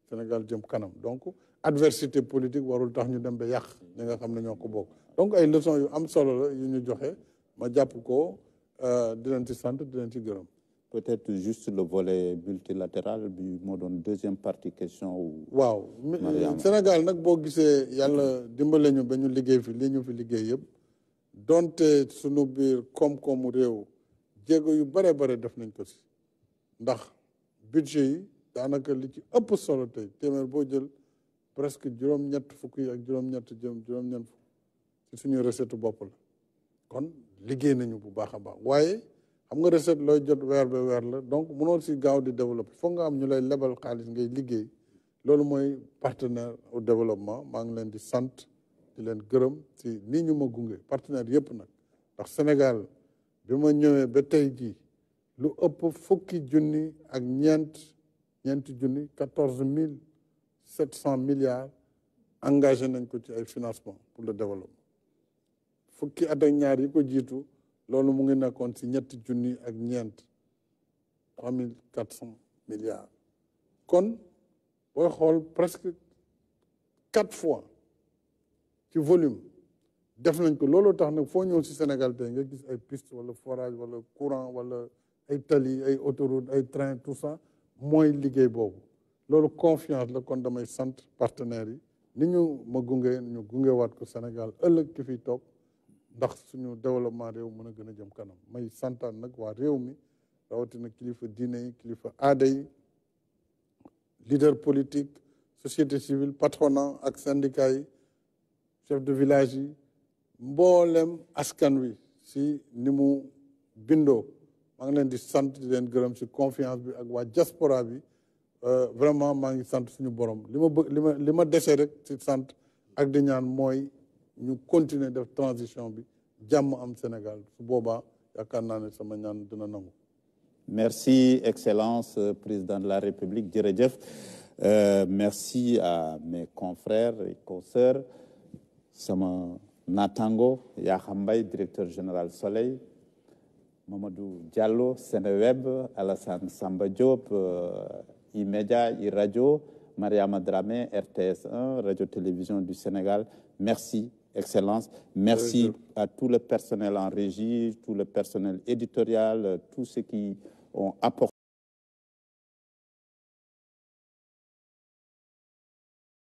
Sénégal jëm kanam donc adversité politique warul tax ñu dem ba yàq ñi nga xam ne ñoo ko bokk donc ay leçons yu am solo la yu ñu joxe ma jàpp ko di leen ci sant di leen ci gërëm. peut-être juste le volet multilatéral bi moo doon deuxième partie question. waaw Sénégal nag boo gisee yàlla dimbale ñu ba ñu liggéey fi lii ñu fi liggéey yëpp donte sunu biir koom-koomu réew jéego yu bare def nañ ko si ndax budget yi daanaka li ci ëpp solo tey téeméer boo jël presque juróom-ñett fukk yi ak juróom-ñett jëm juróom-ñett fukk ci suñu recette bopp la kon liggéey nañu bu baax a baax waaye xam nga recette looy jot weer ba weer la donc mënoo si gaaw di développer foog nga am ñu lay lebal xaalis ngay liggéey loolu mooy partenaire au développement maa ngi leen di sant di leen gërëm si nii ñu ma gunge partenaire yëpp nag ndax Sénégal bi ma ñëwee ba tey jii lu ëpp fukki junni ak ñeenti junni 14 milliards engagé nañ ko ci ay financement pour le développement fukki at ak ñaar yi ko jiitu loolu mu ngi nekkoon ci ñetti junni ak ñeent 3400 milliards kon booy xool presque 4 fois ci volume def nañ ko loolu tax nag foo ñëw ci Sénégal tey nga gis ay piste wala forage wala courant wala ay tali ay autoroute ay train tout ça mooy liggéey boobu loolu confiance la kon damay sant partenaires yi ni ñu ma gunge ñu gungewaat ko Sénégal ëllëg ki fiy toog ndax suñu développement réew mën a gën a jëm kanam may santaan nag waa réew mi rawatina kilifa diine yi kilifa aada yi leader politique société civile patronat ak syndicat yi chef de village yi mboolem askan wi si ni mu bindoo maa ngi leen di sant di leen gërëm si confiance bi ak waa diaspora bi vraiment maa ngi sant suñu borom li ma dese rek si sant ak di ñaan mooy ñu continuer def transition bi jàmm am Sénégal su boobaa yaakaar naa ne sama ñaan dina nangu. Merci, Excellence, Président de la République. Jërëjëf. Merci à mes confrères et consoeurs. Sama Natango Yakhambay, directeur général Soleil, Mamadou Diallo, Seneweb, Alassane Samba Diop, E-Media, E-Radio, Mariama Dramé, RTS1, Radio-Télévision du Sénégal. Merci, Excellence. Merci à tout le personnel en régie, tout le personnel éditorial, tous ceux qui ont apporté